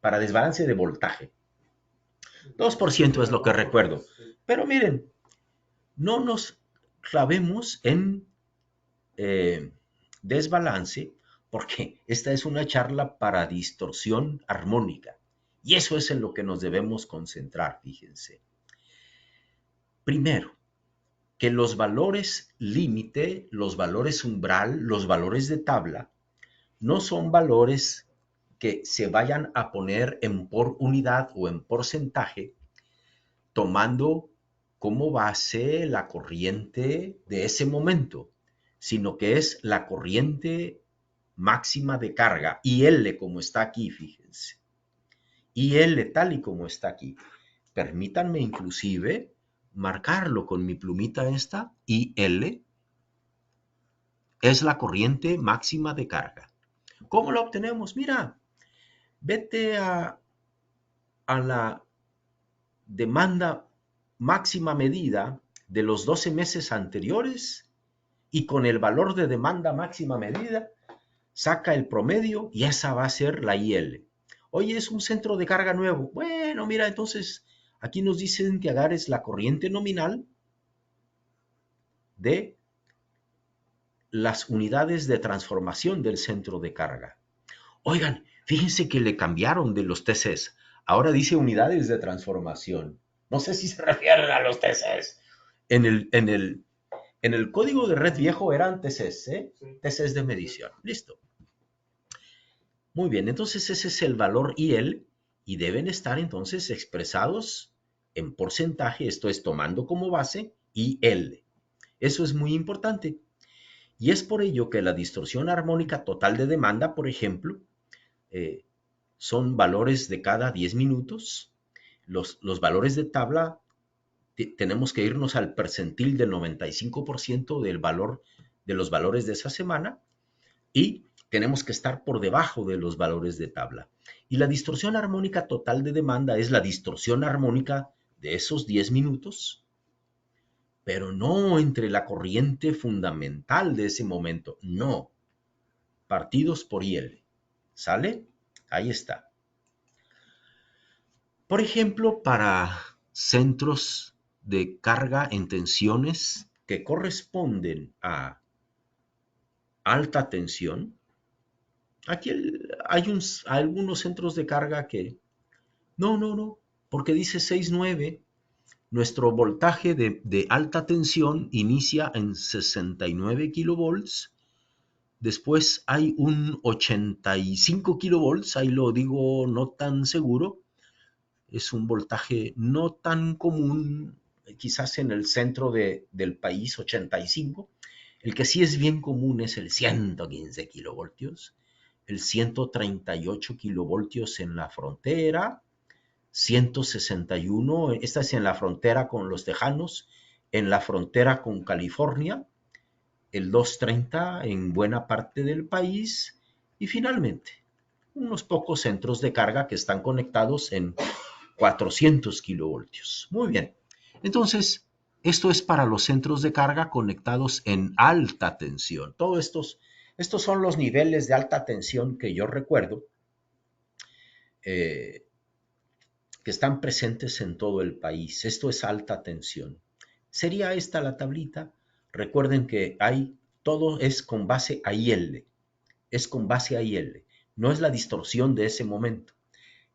Para desbalance de voltaje. 2% es lo que recuerdo. Pero miren, no nos clavemos en desbalance, porque esta es una charla para distorsión armónica. Y eso es en lo que nos debemos concentrar, fíjense. Primero, que los valores límite, los valores umbral, los valores de tabla, no son valores que se vayan a poner en por unidad o en porcentaje, tomando como base la corriente de ese momento, sino que es la corriente máxima de carga, IL como está aquí, fíjense. IL tal y como está aquí. Permítanme inclusive marcarlo con mi plumita esta, IL es la corriente máxima de carga. ¿Cómo la obtenemos? Mira, vete a la demanda máxima medida de los 12 meses anteriores y con el valor de demanda máxima medida saca el promedio y esa va a ser la IL. Oye, es un centro de carga nuevo. Bueno, mira, entonces aquí nos dicen que agarres la corriente nominal de las unidades de transformación del centro de carga. Oigan, fíjense que le cambiaron de los TCs. Ahora dice unidades de transformación. No sé si se refieren a los TCs. En el código de red viejo eran TCs, ¿eh? Sí. TCs de medición. Listo. Muy bien, entonces ese es el valor IL y deben estar entonces expresados en porcentaje, esto es tomando como base IL. Eso es muy importante. Y es por ello que la distorsión armónica total de demanda, por ejemplo, son valores de cada 10 minutos. Los valores de tabla, tenemos que irnos al percentil del 95% del valor de los valores de esa semana y tenemos que estar por debajo de los valores de tabla. Y la distorsión armónica total de demanda es la distorsión armónica de esos 10 minutos, pero no entre la corriente fundamental de ese momento, no, partidos por IL. ¿Sale? Ahí está. Por ejemplo, para centros de carga en tensiones que corresponden a alta tensión, aquí hay algunos centros de carga que no, porque dice 6.9. Nuestro voltaje de alta tensión inicia en 69 kilovolts. Después hay un 85 kilovolts, ahí lo digo no tan seguro. Es un voltaje no tan común, quizás en el centro del país, 85. El que sí es bien común es el 115 kilovoltios, el 138 kilovoltios en la frontera, 161, esta es en la frontera con los tejanos, en la frontera con California, el 230 en buena parte del país y finalmente unos pocos centros de carga que están conectados en 400 kilovoltios. Muy bien, entonces esto es para los centros de carga conectados en alta tensión. Todos estos son los niveles de alta tensión que yo recuerdo que están presentes en todo el país. Esto es alta tensión. ¿Sería esta la tablita? Recuerden que todo es con base a IL. Es con base a IL. No es la distorsión de ese momento.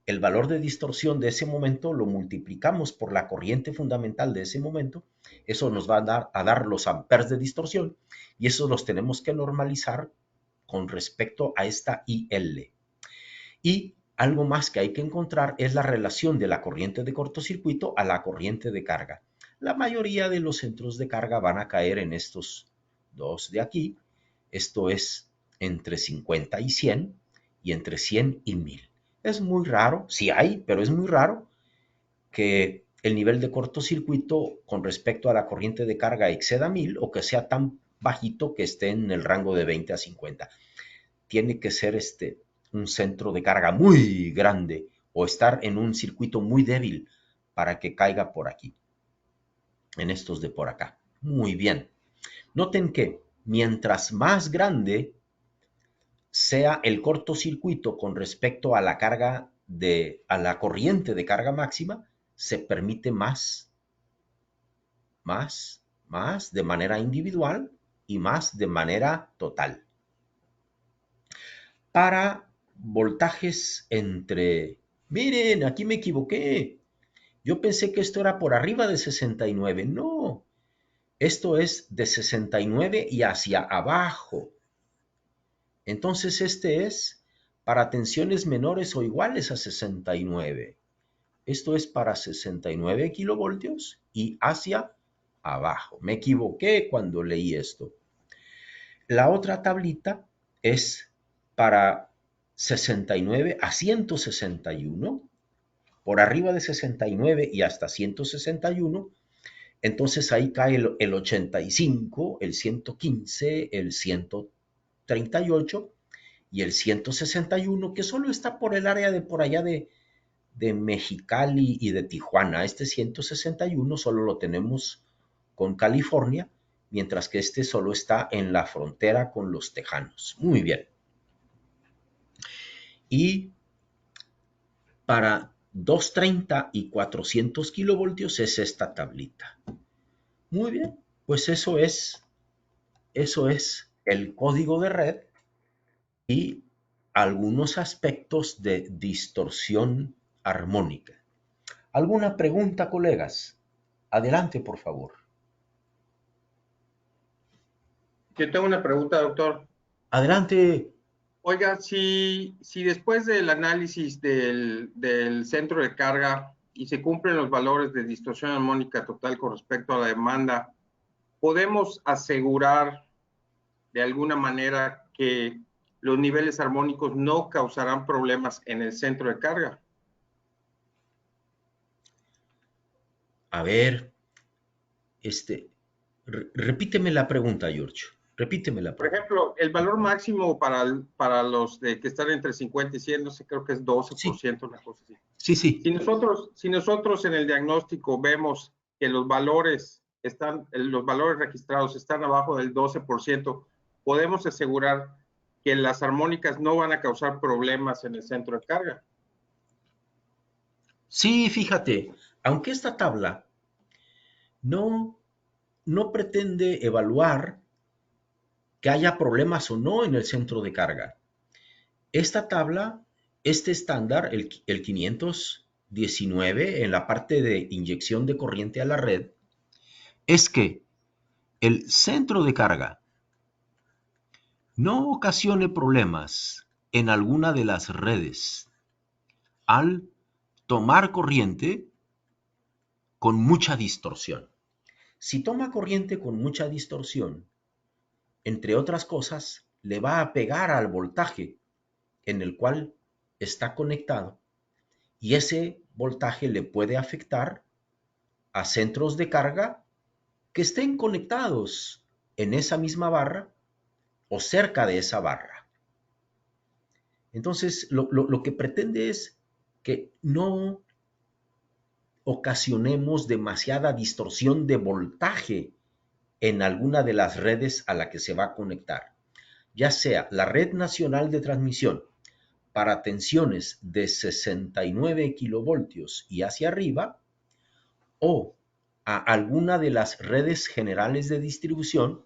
El valor de distorsión de ese momento lo multiplicamos por la corriente fundamental de ese momento. Eso nos va a dar los amperes de distorsión y eso los tenemos que normalizar con respecto a esta IL. Y algo más que hay que encontrar es la relación de la corriente de cortocircuito a la corriente de carga. La mayoría de los centros de carga van a caer en estos dos de aquí. Esto es entre 50 y 100 y entre 100 y 1000. Es muy raro, sí hay, pero es muy raro que el nivel de cortocircuito con respecto a la corriente de carga exceda 1000 o que sea tan bajito que esté en el rango de 20 a 50. Tiene que ser un centro de carga muy grande o estar en un circuito muy débil para que caiga por aquí, en estos de por acá. Muy bien. Noten que mientras más grande sea el cortocircuito con respecto a la carga a la corriente de carga máxima, se permite más de manera individual y más de manera total. para voltajes entre... Miren, aquí me equivoqué. Yo pensé que esto era por arriba de 69. No, esto es de 69 y hacia abajo. Entonces este es para tensiones menores o iguales a 69. Esto es para 69 kilovoltios y hacia abajo. Me equivoqué cuando leí esto. La otra tablita es para 69 a 161, por arriba de 69 y hasta 161. Entonces ahí cae el 85, el 115, el 138 y el 161, que solo está por el área de por allá de Mexicali y de Tijuana. Este 161 solo lo tenemos con California, mientras que este solo está en la frontera con los tejanos. Muy bien. Y para 230 y 400 kilovoltios es esta tablita. Muy bien, pues eso es el código de red y algunos aspectos de distorsión armónica. ¿Alguna pregunta, colegas? Adelante, por favor.
Yo tengo una pregunta, doctor.
Adelante.
Oiga, si después del análisis del centro de carga y se cumplen los valores de distorsión armónica total con respecto a la demanda, ¿podemos asegurar de alguna manera que los niveles armónicos no causarán problemas en el centro de carga?
A ver, repíteme la pregunta, George. Repíteme la
Por
pregunta.
ejemplo, el valor máximo para los que están entre 50 y 100, no sé, creo que es 12%,
Sí,
una cosa así.
sí, sí.
Si nosotros en el diagnóstico vemos que los valores registrados están abajo del 12%, podemos asegurar que las armónicas no van a causar problemas en el centro de carga.
Sí, fíjate, aunque esta tabla no, no pretende evaluar que haya problemas o no en el centro de carga. Esta tabla, este estándar, el 519, en la parte de inyección de corriente a la red, es que el centro de carga no ocasione problemas en alguna de las redes al tomar corriente con mucha distorsión. Si toma corriente con mucha distorsión, entre otras cosas, le va a pegar al voltaje en el cual está conectado y ese voltaje le puede afectar a centros de carga que estén conectados en esa misma barra o cerca de esa barra. Entonces, lo que pretende es que no ocasionemos demasiada distorsión de voltaje en alguna de las redes a la que se va a conectar, ya sea la red nacional de transmisión para tensiones de 69 kilovoltios y hacia arriba, o a alguna de las redes generales de distribución,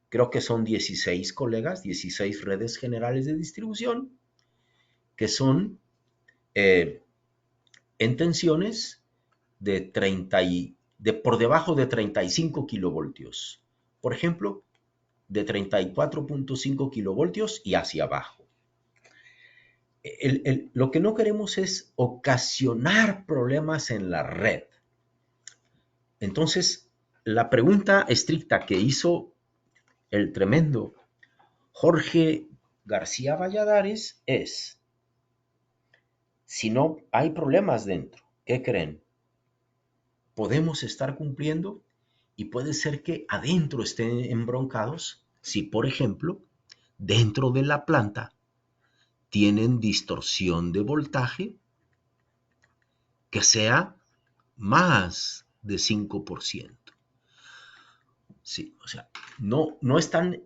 creo que son 16 colegas, 16 redes generales de distribución, que son en tensiones de 30 por debajo de 35 kilovoltios. Por ejemplo, de 34.5 kilovoltios y hacia abajo. Lo que no queremos es ocasionar problemas en la red. Entonces, la pregunta estricta que hizo el tremendo Jorge García Valladares es, si no hay problemas dentro, ¿qué creen? ¿Podemos estar cumpliendo? Y puede ser que adentro estén embroncados si, por ejemplo, dentro de la planta tienen distorsión de voltaje que sea más de 5%. Sí, o sea, no están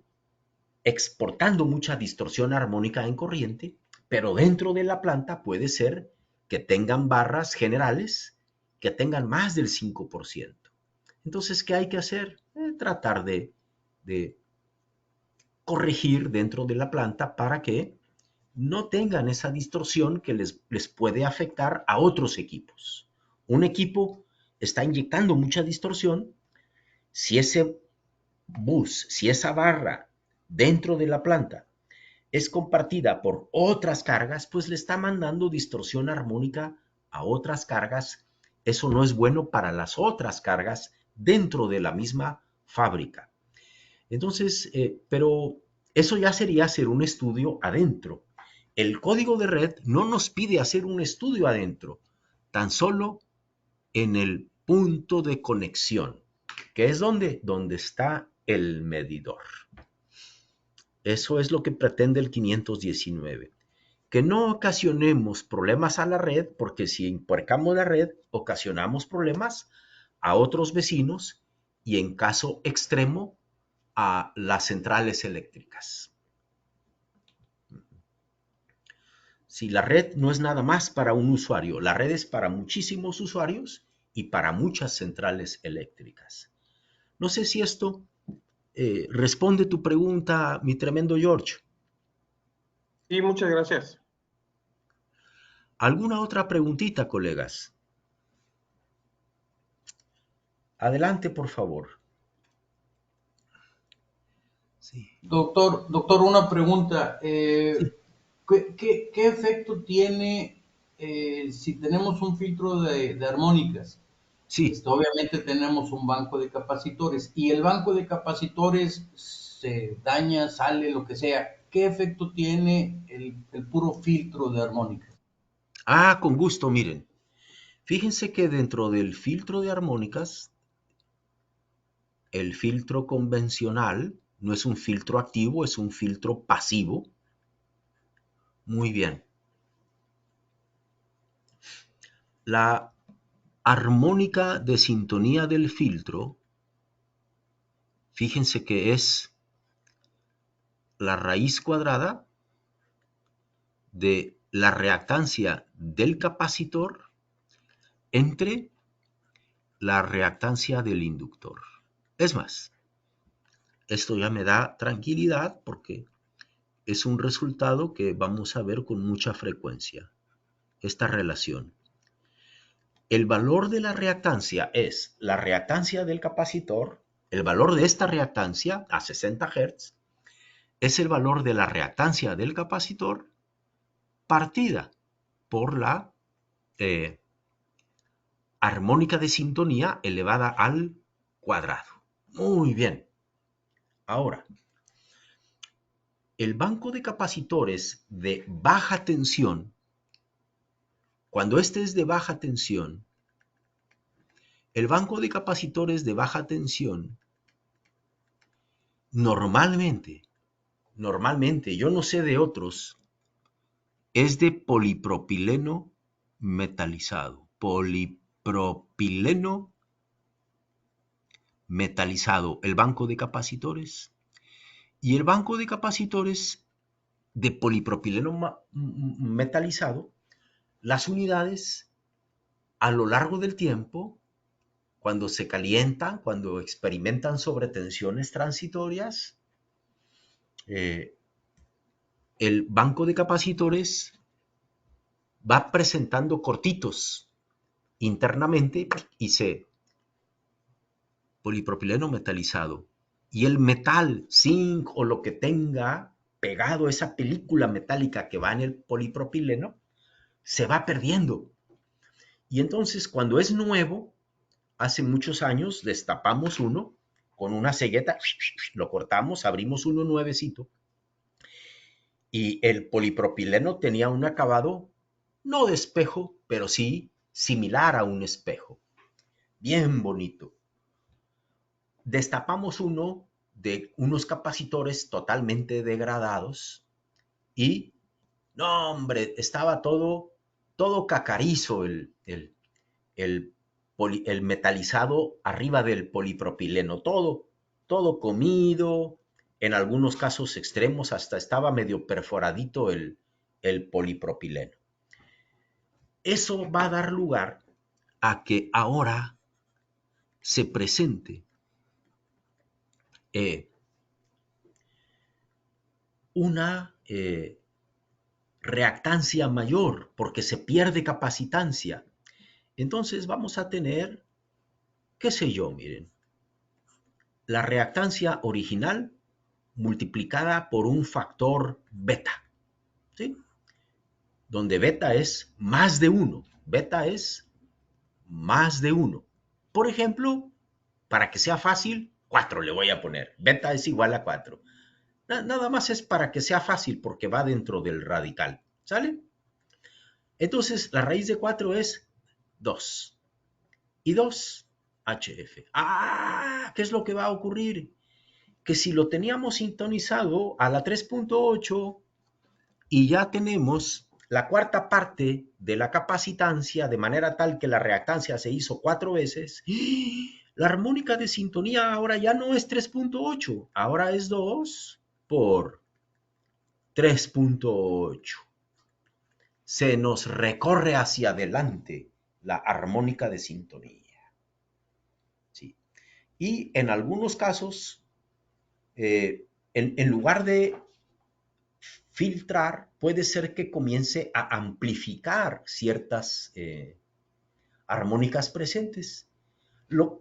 exportando mucha distorsión armónica en corriente, pero dentro de la planta puede ser que tengan barras generales que tengan más del 5%. Entonces, ¿qué hay que hacer? Tratar de corregir dentro de la planta para que no tengan esa distorsión que les puede afectar a otros equipos. Un equipo está inyectando mucha distorsión. Si ese bus, si esa barra dentro de la planta es compartida por otras cargas, pues le está mandando distorsión armónica a otras cargas. Eso no es bueno para las otras cargas dentro de la misma fábrica. Entonces, pero eso ya sería hacer un estudio adentro. El código de red no nos pide hacer un estudio adentro, tan solo en el punto de conexión, que es donde está el medidor. Eso es lo que pretende el 519. Que no ocasionemos problemas a la red, porque si empuercamos la red, ocasionamos problemas a otros vecinos y en caso extremo a las centrales eléctricas. Si la red no es nada más para un usuario, la red es para muchísimos usuarios y para muchas centrales eléctricas. No sé si esto responde tu pregunta, mi tremendo George.
Sí, muchas gracias.
¿Alguna otra preguntita, colegas? Adelante, por favor. Sí.
Doctor, una pregunta.
Sí.
¿Qué efecto tiene si tenemos un filtro de armónicas?
Sí.
Obviamente tenemos un banco de capacitores y el banco de capacitores se daña, sale, lo que sea. ¿Qué efecto tiene el puro filtro de armónicas?
Ah, con gusto, miren. Fíjense que dentro del filtro de armónicas, el filtro convencional no es un filtro activo, es un filtro pasivo. Muy bien. La armónica de sintonía del filtro, fíjense que es la raíz cuadrada de la reactancia del capacitor entre la reactancia del inductor. Es más, esto ya me da tranquilidad porque es un resultado que vamos a ver con mucha frecuencia, esta relación. El valor de la reactancia es la reactancia del capacitor, el valor de esta reactancia a 60 Hz es el valor de la reactancia del capacitor partida por la armónica de sintonía elevada al cuadrado. Muy bien. Ahora, el banco de capacitores de baja tensión, cuando este es de baja tensión, el banco de capacitores de baja tensión normalmente, yo no sé de otros, es de polipropileno metalizado. Polipropileno metalizado, el banco de capacitores. Y el banco de capacitores de polipropileno metalizado, las unidades a lo largo del tiempo, cuando se calientan, cuando experimentan sobretensiones transitorias, el banco de capacitores va presentando cortitos internamente y se polipropileno metalizado. Y el metal, zinc o lo que tenga pegado esa película metálica que va en el polipropileno, se va perdiendo. Y entonces cuando es nuevo, hace muchos años destapamos uno con una cegueta, lo cortamos, abrimos uno nuevecito y el polipropileno tenía un acabado no de espejo, pero sí similar a un espejo. Bien bonito. Destapamos uno de unos capacitores totalmente degradados y, no hombre, estaba todo cacarizo el metalizado arriba del polipropileno, todo comido, en algunos casos extremos hasta estaba medio perforadito el polipropileno. Eso va a dar lugar a que ahora se presente una reactancia mayor porque se pierde capacitancia. Entonces vamos a tener, qué sé yo, miren, la reactancia original multiplicada por un factor beta, ¿sí? Donde beta es más de 1. Beta es más de 1. Por ejemplo, para que sea fácil, 4 le voy a poner. Beta es igual a 4. Nada más es para que sea fácil porque va dentro del radical. ¿Sale? Entonces, la raíz de 4 es 2. Y 2, HF. Ah, ¿qué es lo que va a ocurrir? Que si lo teníamos sintonizado a la 3.8 y ya tenemos la cuarta parte de la capacitancia de manera tal que la reactancia se hizo 4 veces, la armónica de sintonía ahora ya no es 3.8, ahora es 2 por 3.8. Se nos recorre hacia adelante la armónica de sintonía. ¿Sí? Y en algunos casos, en lugar de filtrar, puede ser que comience a amplificar ciertas armónicas presentes.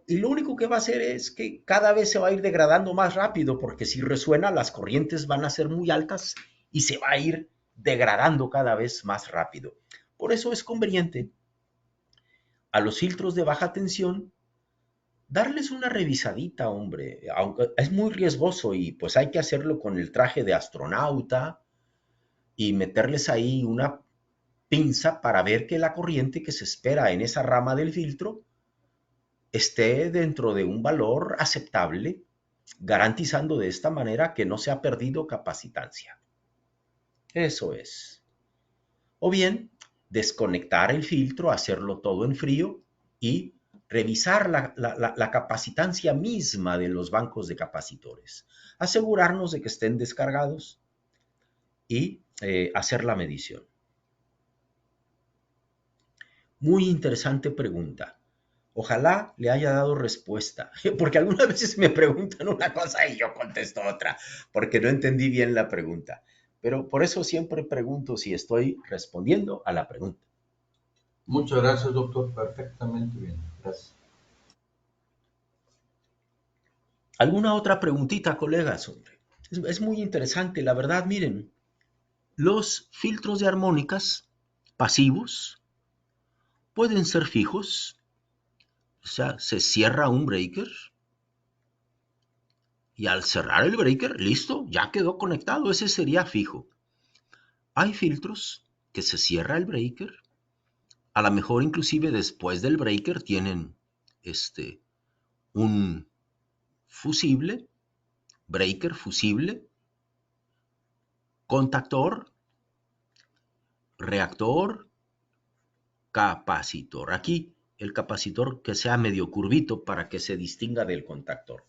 Y lo único que va a hacer es que cada vez se va a ir degradando más rápido, porque si resuena, las corrientes van a ser muy altas y se va a ir degradando cada vez más rápido. Por eso es conveniente a los filtros de baja tensión darles una revisadita, hombre, aunque es muy riesgoso y pues hay que hacerlo con el traje de astronauta y meterles ahí una pinza para ver que la corriente que se espera en esa rama del filtro esté dentro de un valor aceptable, garantizando de esta manera que no se ha perdido capacitancia. Eso es. O bien, desconectar el filtro, hacerlo todo en frío y revisar la capacitancia misma de los bancos de capacitores. Asegurarnos de que estén descargados y hacer la medición. Muy interesante pregunta. Ojalá le haya dado respuesta, porque algunas veces me preguntan una cosa y yo contesto otra, porque no entendí bien la pregunta. Pero por eso siempre pregunto si estoy respondiendo a la pregunta.
Muchas gracias, doctor. Perfectamente bien. Gracias.
¿Alguna otra preguntita, colegas? Hombre? Es muy interesante, la verdad, miren, los filtros de armónicas pasivos pueden ser fijos, o sea, se cierra un breaker y al cerrar el breaker, listo, ya quedó conectado, ese sería fijo. Hay filtros que se cierra el breaker, a lo mejor inclusive después del breaker tienen un fusible, breaker fusible, contactor, reactor, capacitor. Aquí el capacitor que sea medio curvito para que se distinga del contactor.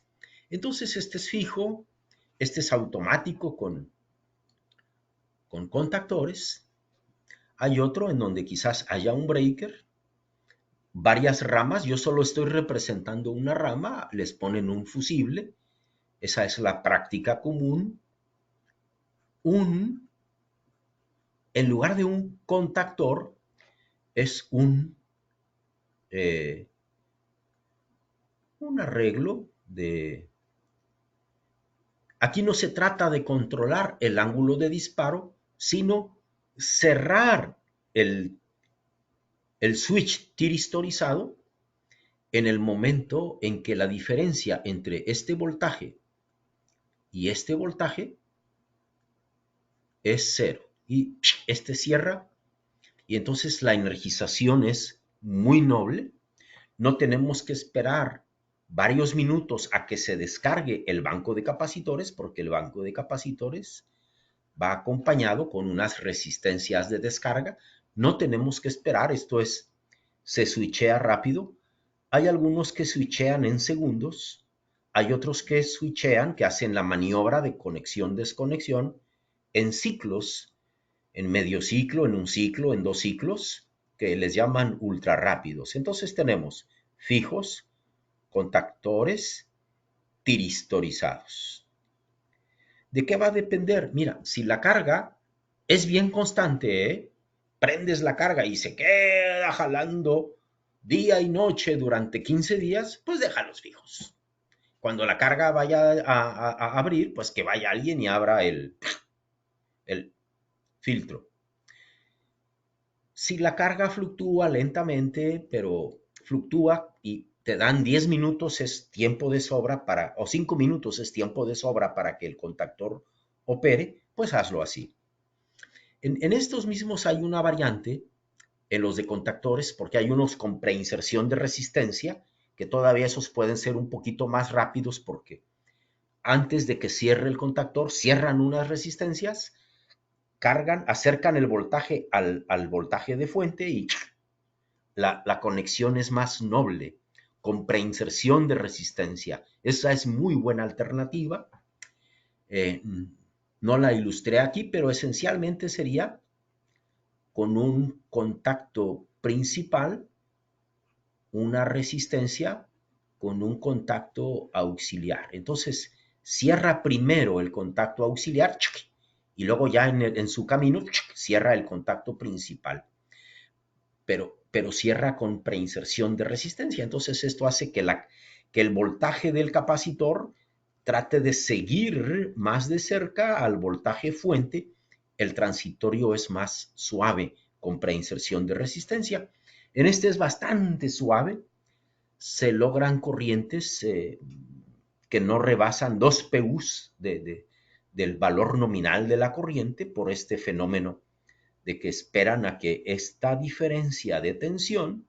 Entonces este es fijo, este es automático con contactores. Hay otro en donde quizás haya un breaker, varias ramas, yo solo estoy representando una rama, les ponen un fusible, esa es la práctica común. En lugar de un contactor, es un arreglo de... Aquí no se trata de controlar el ángulo de disparo, sino cerrar el switch tiristorizado en el momento en que la diferencia entre este voltaje y este voltaje es cero. Y este cierra y entonces la energización es muy noble. No tenemos que esperar varios minutos a que se descargue el banco de capacitores, porque el banco de capacitores va acompañado con unas resistencias de descarga. No tenemos que esperar, esto es, se switchea rápido. Hay algunos que switchean en segundos, hay otros que switchean, que hacen la maniobra de conexión-desconexión en ciclos, en medio ciclo, en un ciclo, en dos ciclos, que les llaman ultra rápidos. Entonces tenemos fijos, contactores, tiristorizados. ¿De qué va a depender? Mira, si la carga es bien constante, ¿eh? Prendes la carga y se queda jalando día y noche durante 15 días, pues déjalos fijos. Cuando la carga vaya a abrir, pues que vaya alguien y abra el filtro. Si la carga fluctúa lentamente, pero fluctúa y te dan 10 minutos es tiempo de sobra para, o 5 minutos es tiempo de sobra para que el contactor opere, pues hazlo así. En estos mismos hay una variante en los de contactores, porque hay unos con preinserción de resistencia, que todavía esos pueden ser un poquito más rápidos porque antes de que cierre el contactor, cierran unas resistencias, cargan, acercan el voltaje al voltaje de fuente y la conexión es más noble, con preinserción de resistencia. Esa es muy buena alternativa. Eh, no la ilustré aquí, pero esencialmente sería con un contacto principal, una resistencia con un contacto auxiliar. Entonces, cierra primero el contacto auxiliar y luego ya en su camino cierra el contacto principal, pero cierra con preinserción de resistencia. Entonces, esto hace que el voltaje del capacitor trate de seguir más de cerca al voltaje fuente. El transitorio es más suave con preinserción de resistencia. En este es bastante suave, se logran corrientes que no rebasan 2 PUs del valor nominal de la corriente por este fenómeno de que esperan a que esta diferencia de tensión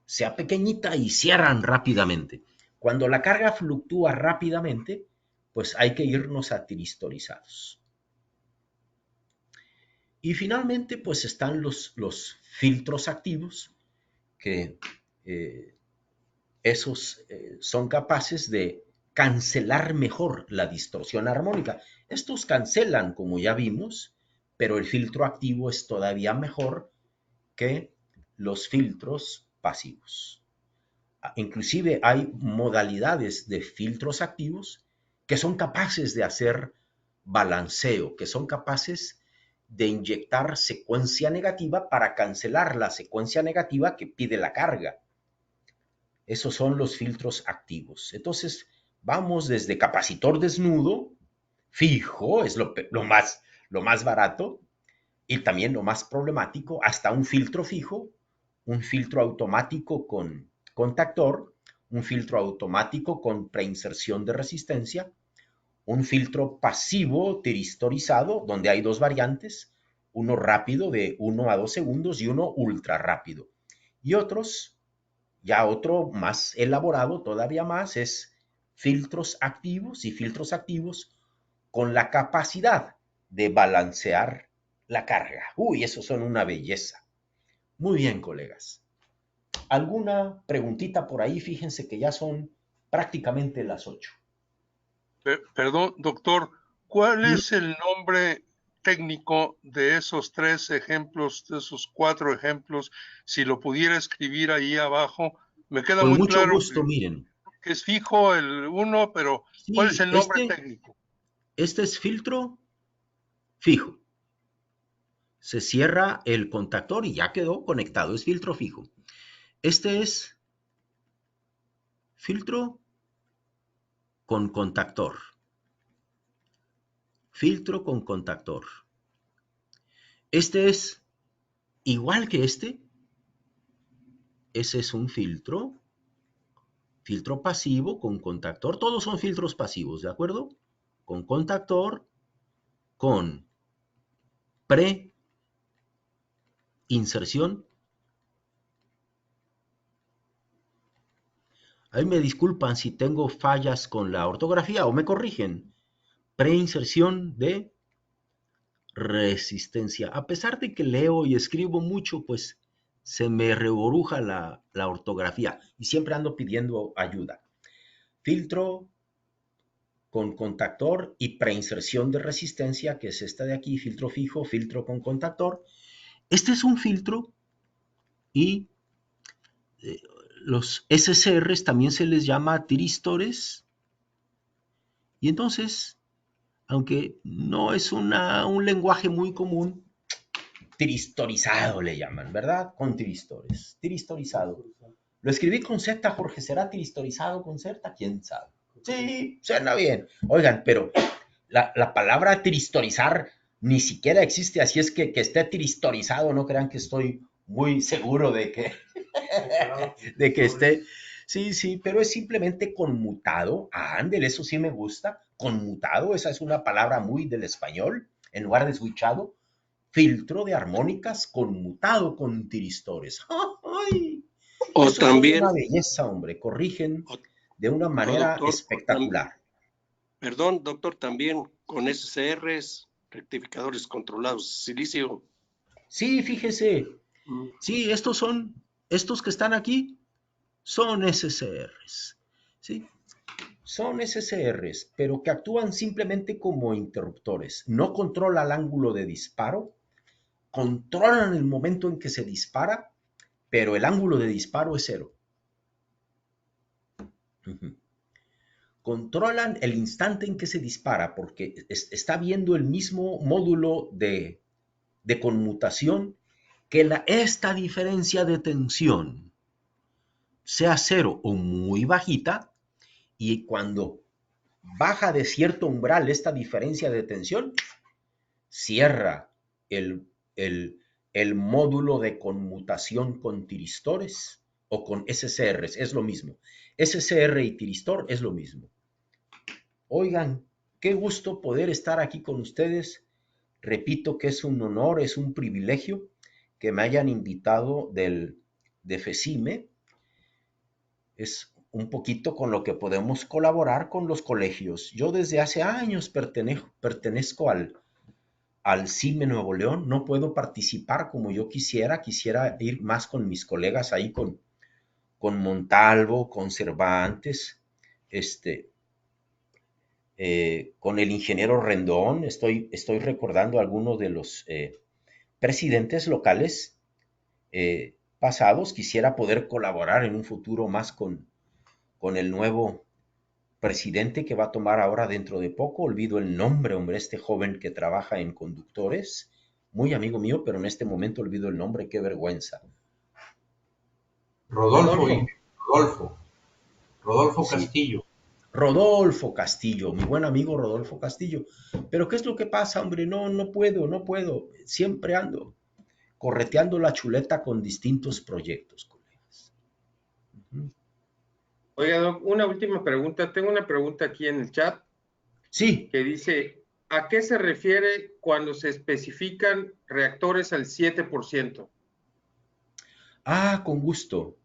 sea pequeñita y cierran rápidamente. Cuando la carga fluctúa rápidamente, pues hay que irnos a tristorizados. Y finalmente, pues están los filtros activos, que esos son capaces de cancelar mejor la distorsión armónica. Estos cancelan, como ya vimos, pero el filtro activo es todavía mejor que los filtros pasivos. Inclusive hay modalidades de filtros activos que son capaces de hacer balanceo, que son capaces de inyectar secuencia negativa para cancelar la secuencia negativa que pide la carga. Esos son los filtros activos. Entonces, vamos desde capacitor desnudo, fijo, es lo más barato y también lo más problemático, hasta un filtro fijo, un filtro automático con contactor, un filtro automático con preinserción de resistencia, un filtro pasivo tiristorizado, donde hay dos variantes, uno rápido de 1 a 2 segundos y uno ultra rápido. Y otros, ya otro más elaborado, todavía más, es filtros activos y filtros activos con la capacidad de balancear la carga. Uy, esos son una belleza. Muy bien, colegas. ¿Alguna preguntita por ahí? Fíjense que ya son prácticamente las 8.
Perdón, doctor, ¿cuál
Mm,
es el nombre técnico de esos 3 ejemplos, de esos 4 ejemplos? Si lo pudiera escribir ahí abajo, me queda
Con
muy
mucho
claro
gusto, miren.
que es fijo el uno, pero ¿cuál es
Sí,
el nombre técnico?
este es filtro fijo. Se cierra el contactor y ya quedó conectado, es filtro fijo. Este es filtro con contactor. Filtro con contactor. Este es igual que este. Ese es un filtro pasivo con contactor. Todos son filtros pasivos, ¿de acuerdo? Con contactor, con pre-inserción. Ahí me disculpan si tengo fallas con la ortografía o me corrigen. Preinserción de resistencia. A pesar de que leo y escribo mucho, pues se me reboruja la ortografía y siempre ando pidiendo ayuda. Filtro con contactor y preinserción de resistencia, que es esta de aquí, filtro fijo, filtro con contactor. Este es un filtro y los SCRs también se les llama tiristores. Y entonces, aunque no es un lenguaje muy común, tiristorizado le llaman, ¿verdad? Con tiristores, tiristorizado. Lo escribí con Z, Jorge, ¿será tiristorizado con Z? ¿Quién sabe? Sí, suena bien. Oigan, pero la palabra tiristorizar ni siquiera existe, así es que esté tiristorizado, no crean que estoy muy seguro de que, de que esté. Sí, sí, pero es simplemente conmutado. Ah, ándele, eso sí me gusta. Conmutado, esa es una palabra muy del español, en lugar de switchado. Filtro de armónicas conmutado con tiristores. ¡Ay!
O
Eso es
también,
una belleza, hombre. Corrigen
o,
de una
o
manera
doctor,
espectacular.
perdón, doctor, también con SCRs, rectificadores controlados, silicio.
Sí, fíjese.
Mm.
Sí, estos que están aquí, son SCRs. ¿Sí? Son SCRs, pero que actúan simplemente como interruptores. No controlan el ángulo de disparo, controlan el momento en que se dispara, pero el ángulo de disparo es cero. Uh-huh. Controlan el instante en que se dispara, porque está viendo el mismo módulo de conmutación que esta diferencia de tensión sea cero o muy bajita, y cuando baja de cierto umbral esta diferencia de tensión, cierra el, el, el módulo de conmutación con tiristores o con SCRs, es lo mismo. SCR y tiristor es lo mismo. Oigan, qué gusto poder estar aquí con ustedes. Repito que es un honor, es un privilegio que me hayan invitado de FECIME. Es un poquito con lo que podemos colaborar con los colegios. Yo desde hace años pertenezco al CIME Nuevo León. No puedo participar como yo quisiera. Quisiera ir más con mis colegas ahí, con Montalvo, con Cervantes, con el ingeniero Rendón. Estoy recordando algunos de los presidentes locales pasados. Quisiera poder colaborar en un futuro más con el nuevo presidente que va a tomar ahora dentro de poco. Olvido el nombre, hombre, este joven que trabaja en conductores. Muy amigo mío, pero en este momento olvido el nombre. Qué vergüenza.
Rodolfo,
Rodolfo.
Rodolfo
Sí.
Castillo.
Rodolfo Castillo, mi buen amigo Rodolfo Castillo. Pero ¿qué es lo que pasa, hombre? No puedo. Siempre ando correteando la chuleta con distintos proyectos, colegas. Uh-huh.
Oiga, Doc, una última pregunta. Tengo una pregunta aquí en el chat
Sí.
que dice, ¿a qué se refiere cuando se especifican reactores al 7%?
Ah, con gusto.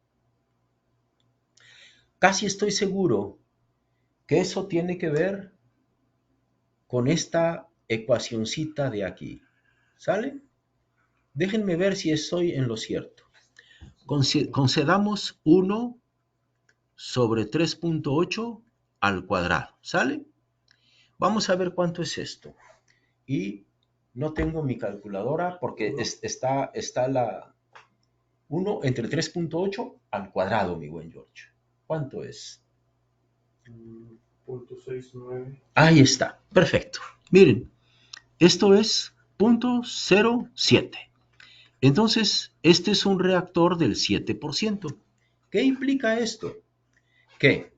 Casi estoy seguro que eso tiene que ver con esta ecuacioncita de aquí. ¿Sale? Déjenme ver si estoy en lo cierto. Concedamos 1 sobre 3.8 al cuadrado. ¿Sale? Vamos a ver cuánto es esto. Y no tengo mi calculadora porque está la 1 entre 3.8 al cuadrado, mi buen George. ¿Cuánto es?
0.69.
Ahí está. Perfecto. Miren, esto es 0.07. Entonces, este es un reactor del 7%. ¿Qué implica esto? Que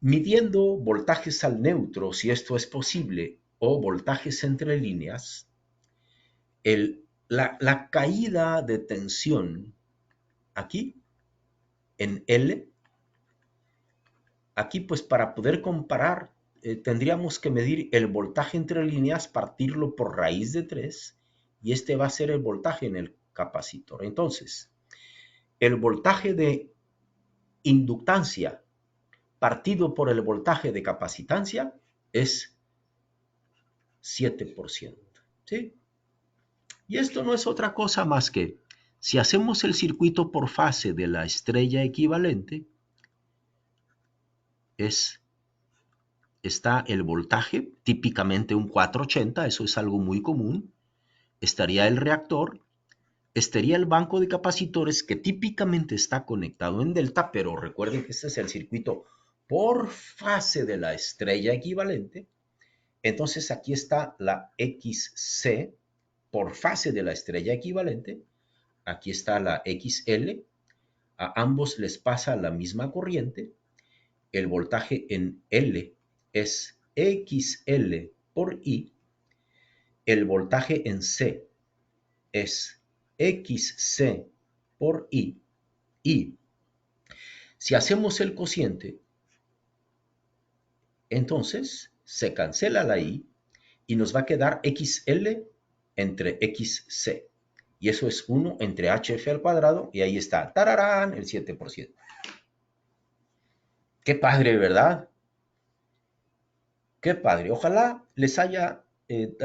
midiendo voltajes al neutro, si esto es posible, o voltajes entre líneas, la caída de tensión aquí, en L, aquí pues para poder comparar, tendríamos que medir el voltaje entre líneas, partirlo por raíz de 3, y este va a ser el voltaje en el capacitor. Entonces, el voltaje de inductancia partido por el voltaje de capacitancia es 7%. ¿Sí? Y esto no es otra cosa más que, si hacemos el circuito por fase de la estrella equivalente, está el voltaje, típicamente un 480, eso es algo muy común, estaría el reactor, estaría el banco de capacitores que típicamente está conectado en delta, pero recuerden que este es el circuito por fase de la estrella equivalente. Entonces aquí está la XC por fase de la estrella equivalente. Aquí está la XL. A ambos les pasa la misma corriente. El voltaje en L es XL por I. El voltaje en C es XC por I. Y si hacemos el cociente, entonces se cancela la I y nos va a quedar XL entre XC. Y eso es 1 entre HF al cuadrado. Y ahí está, tararán, el 7%. Qué padre, ¿verdad? Qué padre. Ojalá les haya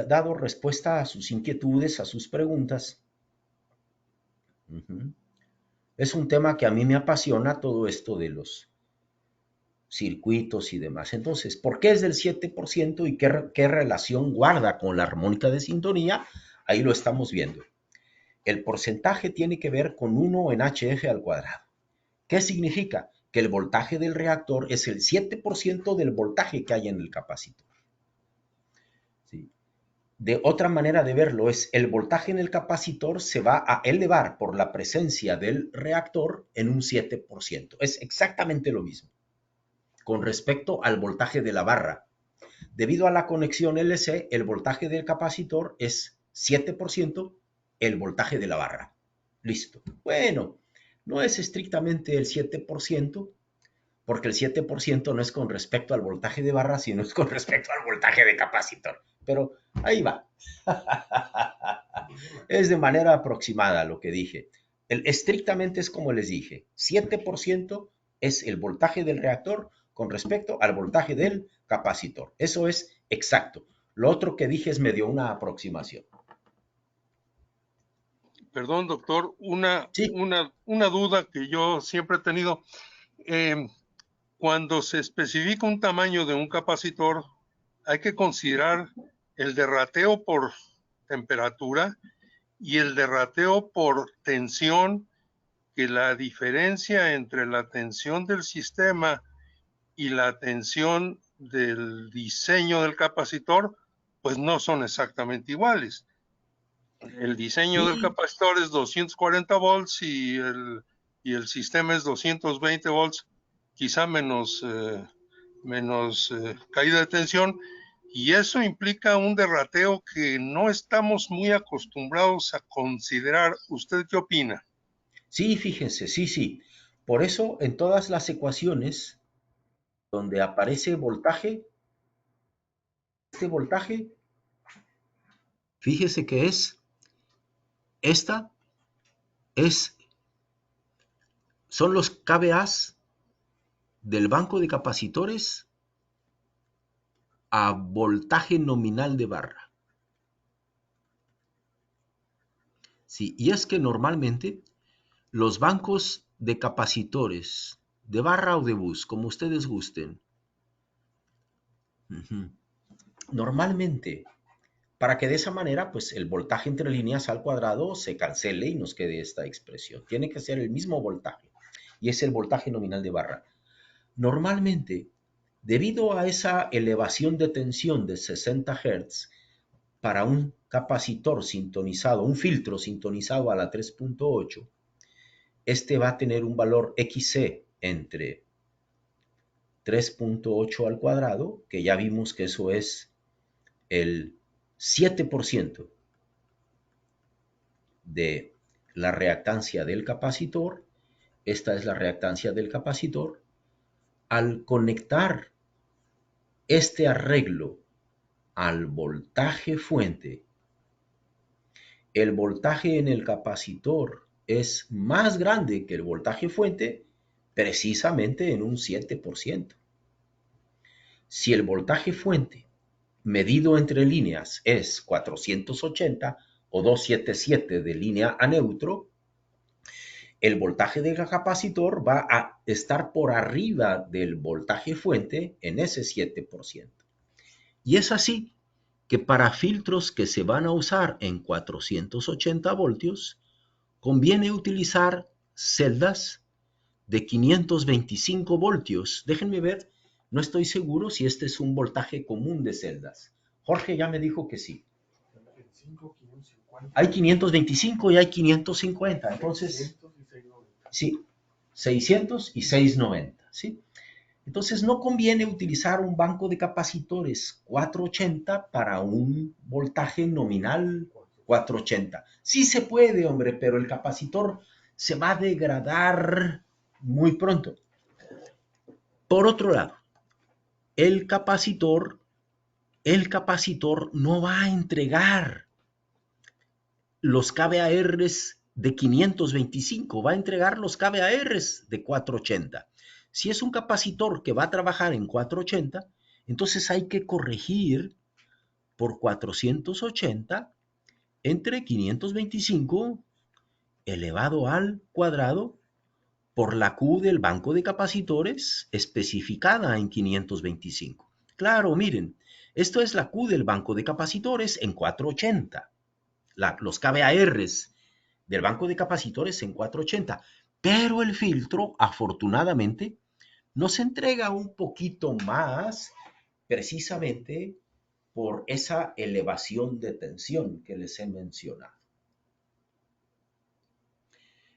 dado respuesta a sus inquietudes, a sus preguntas. Es un tema que a mí me apasiona, todo esto de los circuitos y demás. Entonces, ¿por qué es del 7% y qué relación guarda con la armónica de sintonía? Ahí lo estamos viendo. El porcentaje tiene que ver con 1 en HF al cuadrado. ¿Qué significa? Que el voltaje del reactor es el 7% del voltaje que hay en el capacitor. ¿Sí? De otra manera de verlo es el voltaje en el capacitor se va a elevar por la presencia del reactor en un 7%. Es exactamente lo mismo con respecto al voltaje de la barra. Debido a la conexión LC, el voltaje del capacitor es 7% el voltaje de la barra. Listo. Bueno, no es estrictamente el 7%, porque el 7% no es con respecto al voltaje de barra, sino es con respecto al voltaje de capacitor. Pero ahí va. Es de manera aproximada lo que dije. Estrictamente es como les dije. 7% es el voltaje del reactor con respecto al voltaje del capacitor. Eso es exacto. Lo otro que dije es medio una aproximación.
Perdón, doctor, una duda que yo siempre he tenido. Cuando se especifica un tamaño de un capacitor, hay que considerar el derrateo por temperatura y el derrateo por tensión, que la diferencia entre la tensión del sistema y la tensión del diseño del capacitor, pues no son exactamente iguales. El diseño del capacitor es 240 volts y el sistema es 220 volts, quizá menos caída de tensión, y eso implica un derrateo que no estamos muy acostumbrados a considerar. ¿Usted qué opina?
Sí, fíjense, sí. Por eso en todas las ecuaciones donde aparece voltaje, este voltaje, fíjese que son los kVAs del banco de capacitores a voltaje nominal de barra. Sí, y es que normalmente los bancos de capacitores de barra o de bus, como ustedes gusten, normalmente, para que de esa manera, pues el voltaje entre líneas al cuadrado se cancele y nos quede esta expresión. Tiene que ser el mismo voltaje, y es el voltaje nominal de barra. Normalmente, debido a esa elevación de tensión de 60 Hz, para un capacitor sintonizado, un filtro sintonizado a la 3.8, este va a tener un valor XC entre 3.8 al cuadrado, que ya vimos que eso es el 7% de la reactancia del capacitor. Esta es la reactancia del capacitor. Al conectar este arreglo al voltaje fuente, el voltaje en el capacitor es más grande que el voltaje fuente precisamente en un 7%. Si el voltaje fuente medido entre líneas es 480 o 277 de línea a neutro, el voltaje del capacitor va a estar por arriba del voltaje fuente en ese 7%. Y es así que para filtros que se van a usar en 480 voltios, conviene utilizar celdas de 525 voltios. Déjenme ver, no estoy seguro si este es un voltaje común de celdas. Jorge ya me dijo que sí. Hay 525 y hay 550. Entonces,
600 y 690.
sí, 600 y 690, ¿sí? Entonces no conviene utilizar un banco de capacitores 480 para un voltaje nominal 480. Sí se puede, hombre, pero el capacitor se va a degradar muy pronto. Por otro lado, el capacitor no va a entregar los kVARs de 525, va a entregar los kVARs de 480. Si es un capacitor que va a trabajar en 480, entonces hay que corregir por 480 entre 525 elevado al cuadrado por la Q del banco de capacitores especificada en 525. Claro, miren, esto es la Q del banco de capacitores en 480. Los kVARs del banco de capacitores en 480, pero el filtro, afortunadamente, nos entrega un poquito más precisamente por esa elevación de tensión que les he mencionado.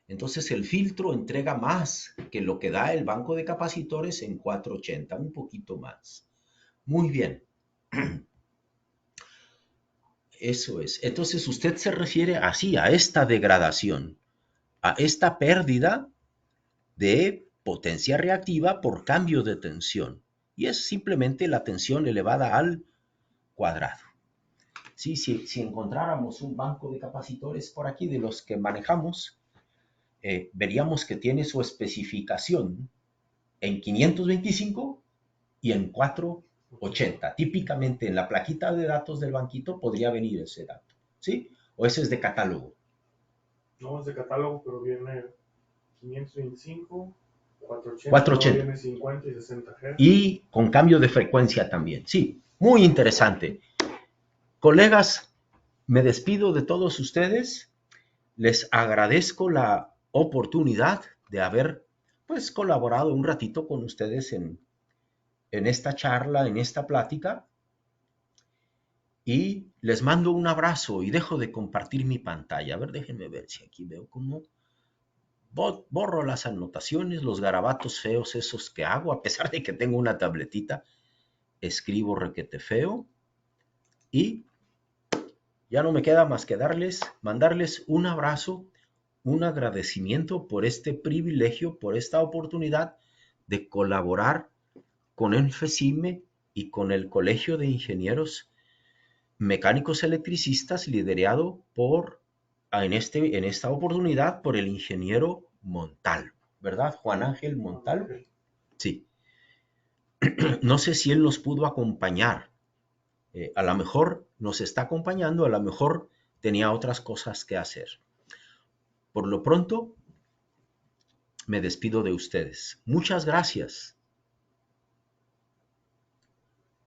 Entonces el filtro entrega más que lo que da el banco de capacitores en 480, un poquito más. Muy bien. Eso es. Entonces usted se refiere así a esta degradación, a esta pérdida de potencia reactiva por cambio de tensión. Y es simplemente la tensión elevada al cuadrado. Sí, si encontráramos un banco de capacitores por aquí de los que manejamos, veríamos que tiene su especificación en 525 y en 480. Típicamente en la plaquita de datos del banquito podría venir ese dato, ¿sí? O ese es de catálogo.
No es de catálogo, pero viene 525, 480,
480.
viene 50 y 60 Hz.
Y con cambio de frecuencia también. Sí, muy interesante. Colegas, me despido de todos ustedes. Les agradezco la oportunidad de haber pues colaborado un ratito con ustedes en esta charla, en esta plática. Y les mando un abrazo y dejo de compartir mi pantalla. A ver, déjenme ver si aquí veo cómo borro las anotaciones, los garabatos feos esos que hago, a pesar de que tengo una tabletita, escribo requete feo y ya no me queda más que mandarles un abrazo, un agradecimiento por este privilegio, por esta oportunidad de colaborar con el FECIME y con el Colegio de Ingenieros Mecánicos Electricistas, liderado en esta oportunidad por el ingeniero Montalvo, ¿verdad? Juan Ángel Montalvo. Sí. No sé si él nos pudo acompañar. A lo mejor nos está acompañando, a lo mejor tenía otras cosas que hacer. Por lo pronto, me despido de ustedes. Muchas gracias